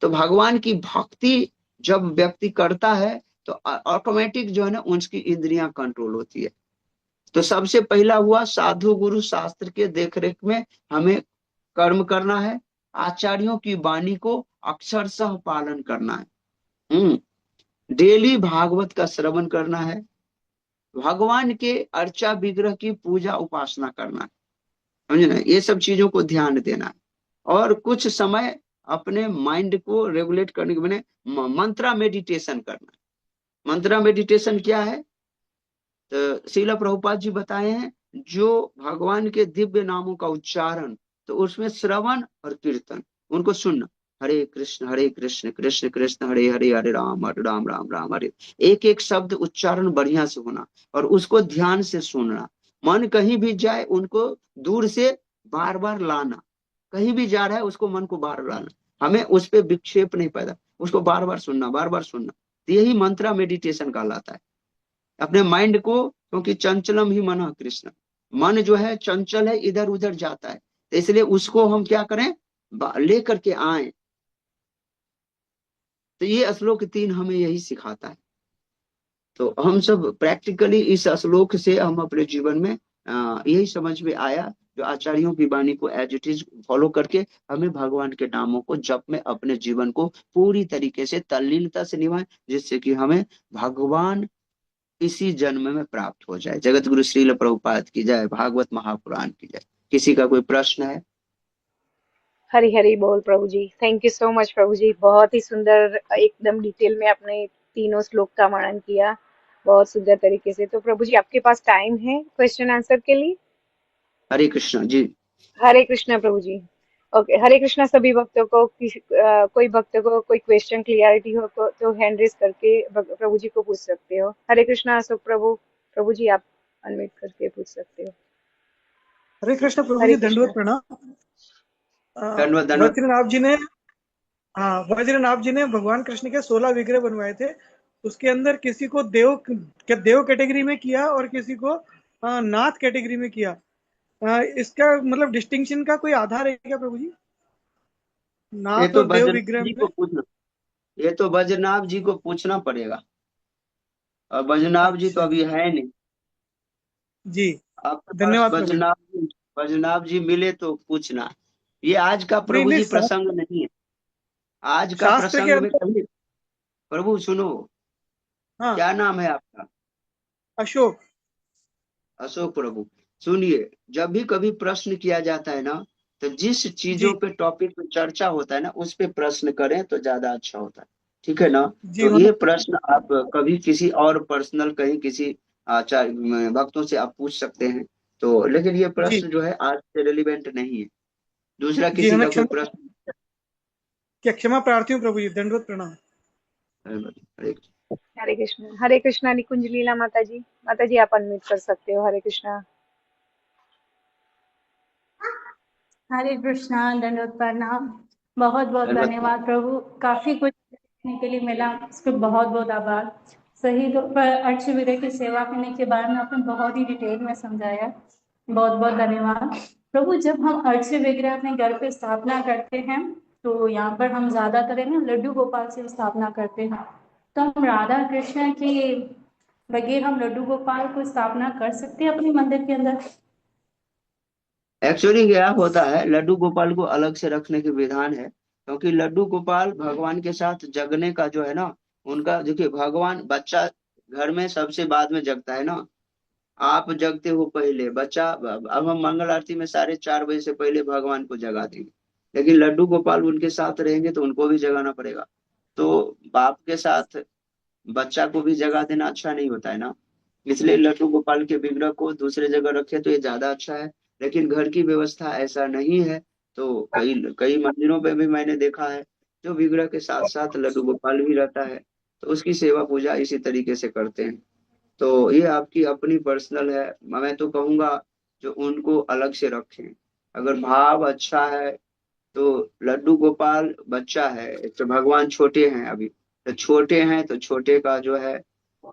तो भगवान की भक्ति जब व्यक्ति करता है तो ऑटोमेटिक जो है ना उसकी इंद्रियां कंट्रोल होती है। तो सबसे पहला हुआ साधु गुरु शास्त्र के देखरेख में हमें कर्म करना है, आचार्यों की वाणी को अक्षरशः पालन करना है, डेली भागवत का श्रवण करना है, भगवान के अर्चा विग्रह की पूजा उपासना करना है, समझे ना, ये सब चीजों को ध्यान देना है। और कुछ समय अपने माइंड को रेगुलेट करने के बने मंत्रा मेडिटेशन करना है। मंत्रा मेडिटेशन क्या है? तो श्रील प्रभुपाद जी बताए हैं, जो भगवान के दिव्य नामों का उच्चारण, तो उसमें श्रवण और कीर्तन, उनको सुनना, हरे कृष्ण कृष्ण कृष्ण हरे हरे, हरे राम राम राम हरे, एक एक शब्द उच्चारण बढ़िया से होना और उसको ध्यान से सुनना। मन कहीं भी जाए उनको दूर से बार बार लाना, कहीं भी जा रहा है उसको मन को बार लाना, हमें उस पर विक्षेप नहीं पैदा, उसको बार बार सुनना, बार बार सुनना। तो यही मंत्रा मेडिटेशन कहलाता है। अपने माइंड को, क्योंकि चंचलम ही मन कृष्ण, मन जो है चंचल है, इधर उधर जाता है, तो इसलिए उसको हम क्या करें, लेकर के आए। तो ये श्लोक 3 हमें यही सिखाता है। तो हम सब प्रैक्टिकली इस श्लोक से हम अपने जीवन में यही समझ में आया, जो आचार्यों की वाणी को एज इट इज फॉलो करके हमें भगवान के नामों को जप में अपने जीवन को पूरी तरीके से तल्लीनता से निभाएं, जिससे कि हमें भगवान इसी जन्म में प्राप्त हो जाए। जगत गुरु श्रील प्रभुपाद की जय, भागवत महापुराण की जय। किसी का कोई प्रश्न है? हरी हरी बोल प्रभु जी। थैंक यू सो मच प्रभु जी, बहुत ही सुंदर, एकदम डिटेल में आपने तीनों श्लोक का वर्णन किया बहुत सुंदर तरीके से। तो प्रभु जी आपके पास टाइम है क्वेश्चन आंसर के लिए? हरे कृष्ण जी। हरे कृष्णा प्रभु जी। ओके, हरे कृष्णा सभी भक्तों को। कोई भक्त को कोई क्वेश्चन क्लियरिटी हो तो हैंड रेज करके प्रभु जी को पूछ सकते हो। हरे कृष्णा अशोक प्रभु, प्रभु जी आप अनम्यूट करके पूछ सकते हो। हरे कृष्ण प्रभु हरे जी, दंडवत कृष्णा। प्रणाम। धन्यवाद धन्यवाद। वज्रनाभ जी ने, हाँ, वज्रनाभ जी ने भगवान कृष्ण के 16 विग्रह बनवाए थे। उसके अंदर किसी को देव कैटेगरी में किया और किसी को नाथ कैटेगरी में किया। इसका मतलब डिस्टिंक्शन का कोई आधार है क्या प्रभु जी, ये नाथ तो और देव बजरंग विग्रह जी में? को पूछना, ये तो बजरनाभ जी को पूछना पड़ेगा, और बजरनाभ जी तो अच्छा अभी है नहीं। जी, आपके पास धन्यवाद प्रभु जी। बजरनाभ जी मिले तो पूछना। ये आज का नहीं प्रभु नहीं, जी प्रसंग नहीं है। आज का शास्त्र के प्रसंग में अंदर। कभी, प्रभु सुनो, हाँ, क्या नाम है आपका? अशोक। अशोक प्रभु। सुनिए, जब भी कभी प्रश्न किया जाता है ना, तो जिस चीजों जी पे टॉपिक पे चर्चा होता है ना, उस पे प्रश्न करें तो ज्यादा अच्छा होता है। ठीक है ना? जी, तो ये प्रश्न आप कभी किसी और पर्सनल कहीं किसी आचार्य भक्तों से आप पूछ सकते हैं। तो लेकिन ये जी प्रश्न जो है आज से रेलिवेंट नहीं है। दूसरा जी, किसी हमें का कोई क्षमा, प्रश्न? क्या क्षमा प्रार्थी हूँ प्रभु जी, दंडवत प्रणाम। हरे हरे कृष्णा। हरे कृष्णा निकुंज लीला माता जी, माता जी आप अनम्यूट कर सकते हो। हरे कृष्णा। हरे कृष्णा, दंडवत प्रणाम। बहुत बहुत कृष्ण। धन्यवाद प्रभु, काफी कुछ सीखने के लिए मिला, उसके बहुत बहुत आभार। सही तो पर अर्च विदय की सेवा करने के बारे में आपने बहुत ही डिटेल में समझाया, बहुत बहुत धन्यवाद प्रभु। जब हम अर्च विग्रह अपने घर पे स्थापना करते हैं तो यहाँ पर हम ज्यादातर है ना लड्डू गोपाल से स्थापना करते हैं, तो हम राधा कृष्ण के बगैर हम लड्डू गोपाल को स्थापना कर सकते हैं अपने मंदिर के अंदर? एक्चुअली क्या होता है, लड्डू गोपाल को अलग से रखने के विधान है, क्योंकि लड्डू गोपाल भगवान के साथ जगने का जो है ना, उनका देखिए, भगवान बच्चा घर में सबसे बाद में जगता है ना, आप जगते हो पहले बच्चा। अब हम मंगल आरती में 4:30 बजे से पहले भगवान को जगा देंगे, लेकिन लड्डू गोपाल उनके साथ रहेंगे तो उनको भी जगाना पड़ेगा। तो बाप के साथ बच्चा को भी जगा देना अच्छा नहीं होता है ना, इसलिए लड्डू गोपाल के विग्रह को दूसरे जगह रखे तो ये ज्यादा अच्छा है। लेकिन घर की व्यवस्था ऐसा नहीं है, तो कई कई मंदिरों पे भी मैंने देखा है, जो विग्रह के साथ साथ लड्डू गोपाल भी रहता है, तो उसकी सेवा पूजा इसी तरीके से करते हैं। तो ये आपकी अपनी पर्सनल है, मैं तो कहूंगा जो उनको अलग से रखें। अगर भाव अच्छा है तो लड्डू गोपाल बच्चा है, तो भगवान छोटे हैं अभी, तो छोटे हैं तो छोटे का जो है,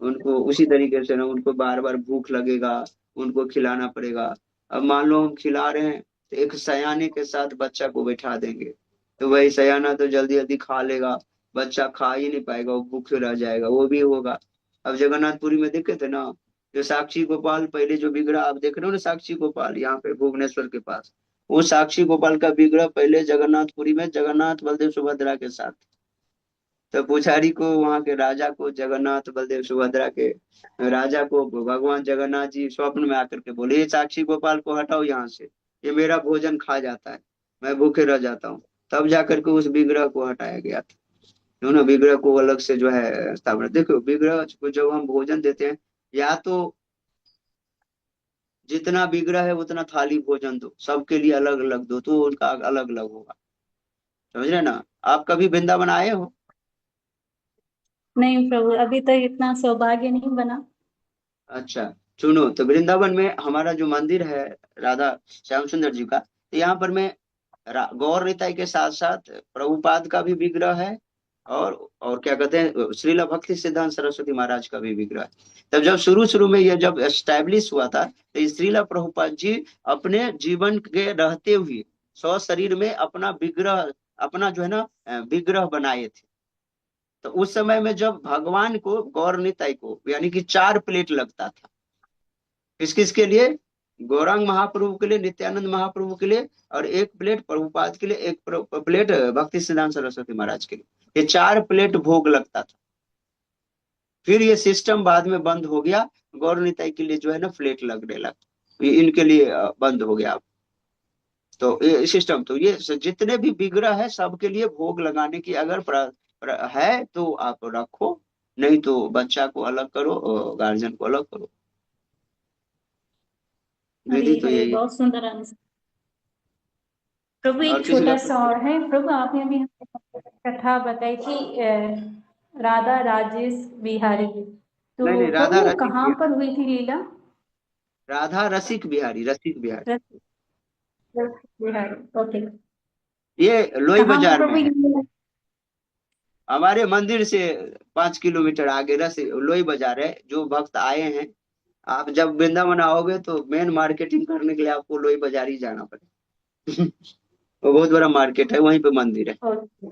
उनको उसी तरीके से ना, उनको बार बार भूख लगेगा, उनको खिलाना पड़ेगा। अब मान लो हम खिला रहे हैं, तो एक सयाने के साथ बच्चा को बैठा देंगे, तो वही सयाना तो जल्दी जल्दी खा लेगा, बच्चा खा ही नहीं पाएगा, वो भूखे रह जाएगा, वो भी होगा। अब जगन्नाथपुरी में देखे थे ना, जो साक्षी गोपाल पहले जो विग्रह आप देख रहे हो ना, साक्षी गोपाल यहाँ पे भुवनेश्वर के पास, वो साक्षी गोपाल का विग्रह पहले जगन्नाथपुरी में जगन्नाथ बलदेव सुभद्रा के साथ। तो पुजारी को, वहां के राजा को, जगन्नाथ बलदेव सुभद्रा के राजा को भगवान जगन्नाथ जी स्वप्न में आकर के बोले, ये साक्षी गोपाल को हटाओ यहाँ से, ये मेरा भोजन खा जाता है, मैं भूखे रह जाता हूँ। तब जाकर के उस विग्रह को हटाया गया था। दोनों विग्रह को अलग से जो है स्थापना। देखो, विग्रह को जब हम भोजन देते हैं, या तो जितना विग्रह है उतना थाली भोजन दो, सबके लिए अलग अलग दो, तो उनका अलग अलग होगा। समझ रहे ना? आप कभी वृंदावन आए हो? नहीं प्रभु, अभी तक इतना सौभाग्य नहीं बना। अच्छा, सुनो, तो वृंदावन में हमारा जो मंदिर है राधा श्याम सुंदर जी का, तो यहाँ पर मैं गौर निताई के साथ साथ प्रभुपाद का भी विग्रह है और क्या कहते हैं श्रीला भक्ति सिद्धांत सरस्वती महाराज का भी विग्रह है। तब जब शुरू शुरू में ये जब एस्टैब्लिश हुआ था तो श्रीला प्रभुपाद जी अपने जीवन के रहते हुए स्व शरीर में अपना विग्रह, अपना जो है ना विग्रह बनाए थे। तो उस समय में जब भगवान को, गौर निताई को, यानी कि 4 प्लेट लगता था। किस किस के लिए? गौरांग महाप्रभु के लिए, नित्यानंद महाप्रभु के लिए, और 1 प्लेट प्रभुपाद के लिए, 1 प्लेट भक्ति सिद्धांत सरस्वती महाराज के लिए। ये 4 प्लेट भोग लगता था। फिर ये सिस्टम बाद में बंद हो गया। गौर निताई के लिए जो है ना प्लेट लगने लगा, इनके लिए बंद हो गया। तो ये सिस्टम, तो ये जितने भी विग्रह है सबके लिए भोग लगाने की अगर है तो आप रखो, नहीं तो बच्चा को अलग करो और गार्जियन को अलग करो। विधि हरे तो हरे, यही है। बहुत सुंदर आंसर। प्रभु और एक किसी छोटा का सा और है। प्रभु आपने अभी हमें कथा बताई थी राधा राजेश बिहारी की, तो नहीं, राधा प्रभु रसिक कहाँ पर हुई थी लीला? राधा रसिक बिहारी, रसिक बिहारी, रसिक बिहारी, ओके। ये लोई कहाँ पर बाजार में प्रभु है। ये लीला? हमारे मंदिर से 5 किलोमीटर आगे लोई बाजार है। जो भक्त आए हैं, आप जब वृंदावन आओगे तो मेन मार्केटिंग करने के लिए आपको लोई बाजार ही जाना पड़ेगा। वो बहुत बड़ा मार्केट है, वहीं पे मंदिर है। ओके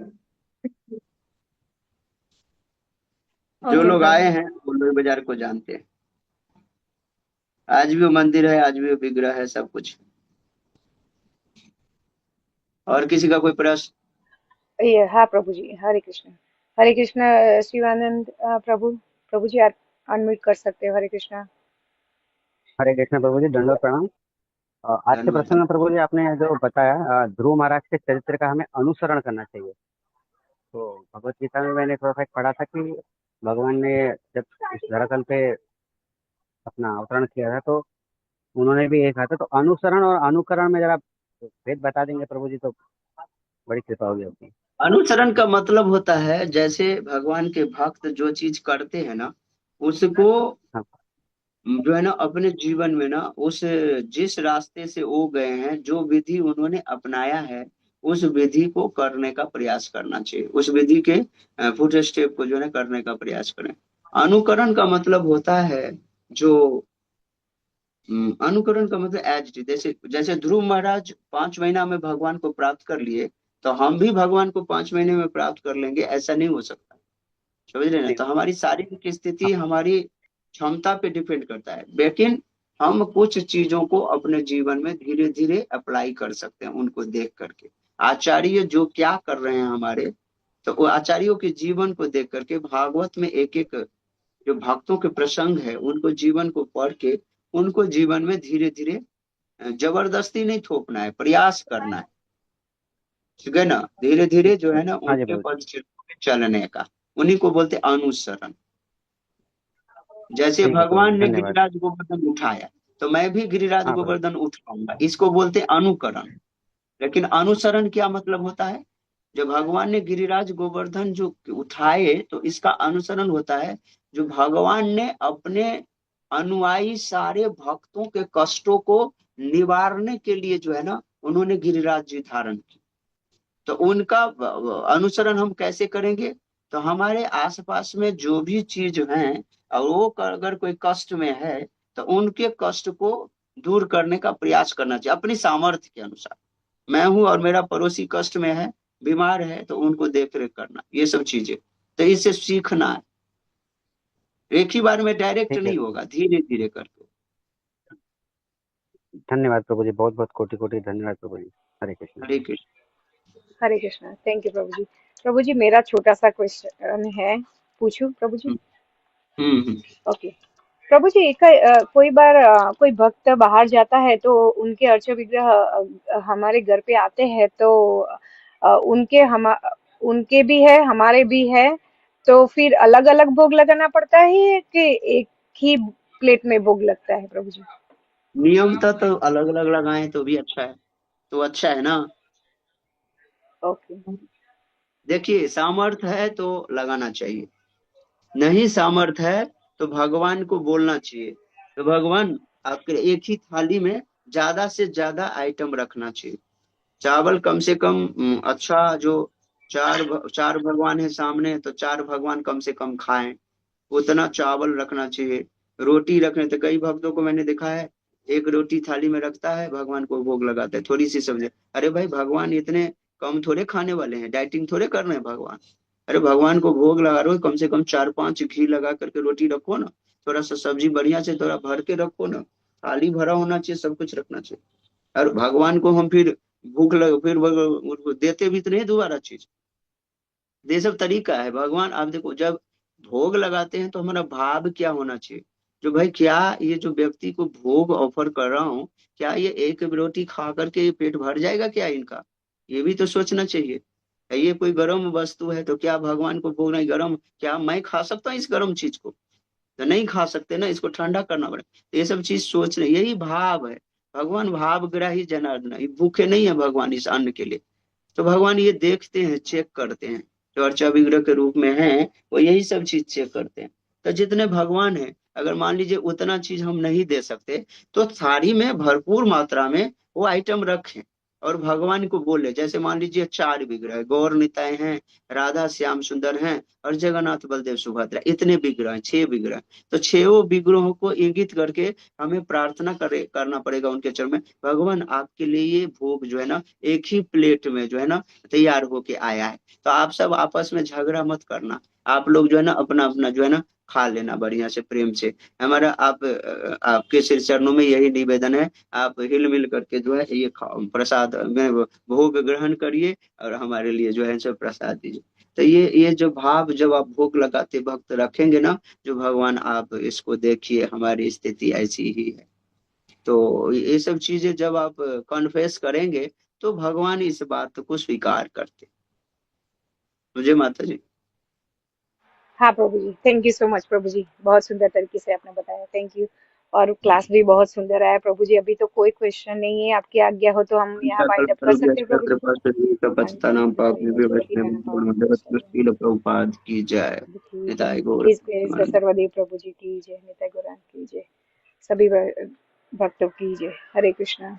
जो ओके लोग आए प्रभु। हैं वो लोई बाजार को जानते हैं। आज भी वो मंदिर है, आज भी वो विग्रह है, सब कुछ। और किसी का कोई प्रश्न? ये हाँ प्रभु जी, हरे कृष्ण। हरे कृष्ण शिवानंद प्रभु, प्रभु जी आप अनम्यूट कर सकते हो। हरे कृष्णा। हरे कृष्ण प्रभु जी, दंडवत प्रणाम। आज के धन्यवाद। प्रसंग में प्रभु जी आपने जो बताया ध्रुव महाराज के चरित्र का हमें अनुसरण करना चाहिए। तो भगवत गीता में मैंने थोड़ा सा एक पढ़ा था कि भगवान ने जब इस धरातल पे अपना अवतरण किया था तो उन्होंने भी एक कहा था। तो अनुसरण और अनुकरण में जरा भेद बता देंगे प्रभु जी तो बड़ी कृपा होगी आपकी। अनुसरण का मतलब होता है जैसे भगवान के भक्त जो चीज करते हैं ना, उसको हाँ जो है ना अपने जीवन में ना उस जिस रास्ते से वो गए हैं, जो विधि उन्होंने अपनाया है, उस विधि को करने का प्रयास करना चाहिए। उस विधि के फुट स्टेप को जो है ना करने का प्रयास करें। अनुकरण का मतलब होता है जो अनुकरण का मतलब एज जैसे जैसे ध्रुव महाराज 5 महीना में भगवान को प्राप्त कर लिए, तो हम भी भगवान को 5 महीने में प्राप्त कर लेंगे, ऐसा नहीं हो सकता। समझ रहे ना? नहीं, तो हमारी शारीरिक स्थिति हाँ हमारी क्षमता पे डिपेंड करता है, लेकिन हम कुछ चीजों को अपने जीवन में धीरे धीरे अप्लाई कर सकते हैं उनको देख करके। आचार्य जो क्या कर रहे हैं हमारे, तो वो आचार्यों के जीवन को देख करके भागवत में एक एक जो भक्तों के प्रसंग है उनको जीवन को पढ़ के उनको जीवन में धीरे धीरे जबरदस्ती नहीं थोपना है, प्रयास करना है। ठीक है ना? धीरे धीरे जो है ना हाँ जी उनके प्रभु जी। पद चिन्हों में चलने का, उन्हीं को बोलते अनुसरण। जैसे ठीक है प्रभु जी, भगवान ने धन्यवाद। गिरिराज गोवर्धन उठाया, तो मैं भी गिरिराज हाँ प्रभु। गोवर्धन उठाऊंगा, इसको बोलते अनुकरण। लेकिन अनुसरण क्या मतलब होता है? जब भगवान ने गिरिराज गोवर्धन जो उठाए, तो इसका अनुसरण होता है जो भगवान ने अपने अनुयायी सारे भक्तों के कष्टों को निवारने के लिए जो है ना उन्होंने गिरिराज जी धारण की। तो उनका अनुसरण हम कैसे करेंगे? तो हमारे आसपास में जो भी चीज है और वो अगर कोई कष्ट में है, तो उनके कष्ट को दूर करने का प्रयास करना चाहिए अपनी सामर्थ्य के अनुसार। मैं हूं और मेरा पड़ोसी कष्ट में है, बीमार है, तो उनको देख रेख करना, ये सब चीजें। तो इससे सीखना है, एक ही बार में डायरेक्ट ठीक है, नहीं होगा, धीरे धीरे करके। धन्यवाद प्रभु जी, बहुत बहुत कोटि कोटि धन्यवाद प्रभु जी। हरे कृष्ण। हरे कृष्ण। हरे कृष्णा। थैंक यू प्रभु जी। प्रभु जी मेरा छोटा सा क्वेश्चन है, पूछूं प्रभु जी? हम्म हम्म। ओके प्रभु जी, कोई बार कोई भक्त बाहर जाता है तो उनके अर्च विग्रह हमारे घर पे आते हैं, तो उनके भी है हमारे भी है, तो फिर अलग अलग भोग लगाना पड़ता है कि एक ही प्लेट में भोग लगता है प्रभु जी? नियमता तो अलग अलग लगाएं तो भी अच्छा है, तो अच्छा है ना। ओके देखिए, सामर्थ है तो लगाना चाहिए, नहीं सामर्थ है तो भगवान को बोलना चाहिए, तो भगवान आपके एक ही थाली में ज्यादा से ज्यादा आइटम रखना चाहिए। चावल कम से कम अच्छा, जो चार भगवान है सामने, तो चार भगवान कम से कम खाएं, उतना चावल रखना चाहिए। रोटी रखने, तो कई भक्तों को मैंने देखा है, एक रोटी थाली में रखता है, भगवान को भोग लगाता है, थोड़ी सी सब्जी। अरे भाई, भगवान इतने कम थोड़े खाने वाले हैं, डाइटिंग थोड़े कर रहे हैं भगवान। अरे भगवान को भोग लगा रहे हो, कम से कम 4-5 घी लगा करके रोटी रखो ना, थोड़ा सा सब्जी बढ़िया से थोड़ा भर के रखो ना, थाली भरा होना चाहिए, सब कुछ रखना चाहिए। और भगवान को हम फिर भूख लग फिर देते भी तो नहीं दोबारा चीज। ये सब तरीका है। भगवान आप देखो, जब भोग लगाते हैं तो हमारा भाव क्या होना चाहिए, जो भाई क्या ये जो व्यक्ति को भोग ऑफर कर रहा हूँ, क्या ये एक रोटी खा करके ये पेट भर जाएगा क्या इनका, ये भी तो सोचना चाहिए। ये कोई गर्म वस्तु है तो क्या भगवान को भोग नहीं, गर्म क्या मैं खा सकता हूँ इस गर्म चीज को, तो नहीं खा सकते ना, इसको ठंडा करना पड़ेगा। तो ये सब चीज सोच रहे, यही भाव है। भगवान भावग्राही जनार्दन, ये भूखे नहीं है भगवान इस अन्न के लिए। तो भगवान ये देखते हैं, चेक करते हैं, जो अर्चा विग्रह के रूप में है, वो यही सब चीज चेक करते हैं। तो जितने भगवान हैं, अगर मान लीजिए उतना चीज हम नहीं दे सकते, तो थाली में भरपूर मात्रा में वो आइटम रखें, और भगवान को बोले, जैसे मान लीजिए 4 विग्रह है, गौर निताय हैं, राधा श्याम सुंदर हैं, और जगन्नाथ बलदेव सुभद्रा, इतने विग्रह हैं, 6 विग्रह। तो 6 विग्रहों को इंगित करके हमें प्रार्थना करना पड़ेगा उनके चरण में, भगवान आपके लिए ये भोग जो है ना, एक ही प्लेट में जो है ना तैयार होके आया है, तो आप सब आपस में झगड़ा मत करना, आप लोग जो है ना अपना अपना जो है ना खा लेना बढ़िया से प्रेम से। हमारा आपके श्री चरणों में यही निवेदन है, आप हिल मिल करके जो है ये प्रसाद में भोग ग्रहण करिए, और हमारे लिए जो है सब प्रसाद दीजिए। तो ये जो भाव जब आप भोग लगाते भक्त रखेंगे ना, जो भगवान आप इसको देखिए, हमारी स्थिति ऐसी ही है। तो ये सब चीजें जब आप कॉन्फेस करेंगे, तो भगवान इस बात को स्वीकार करते। मुझे माता जी। हाँ प्रभु जी, थैंक यू सो मच प्रभु जी, बहुत सुंदर तरीके से आपने बताया, थैंक यू। और क्लास भी बहुत सुंदर आया प्रभु जी। अभी तो कोई क्वेश्चन नहीं है, आपकी आज्ञा हो तो हम यहाँ वाइंड अप कर सकते हैं प्रभु जी। हाँ कृपा जी, नाम पाप जय वैष्णवी नाम पावनी प्रभुपाद की जय। की जय। निताय गौर प्लीज प्लीज सर्वदेव प्रभु जी की जय, निताई गौरांग की जय, सभी भक्तों की जय। हरे कृष्णा।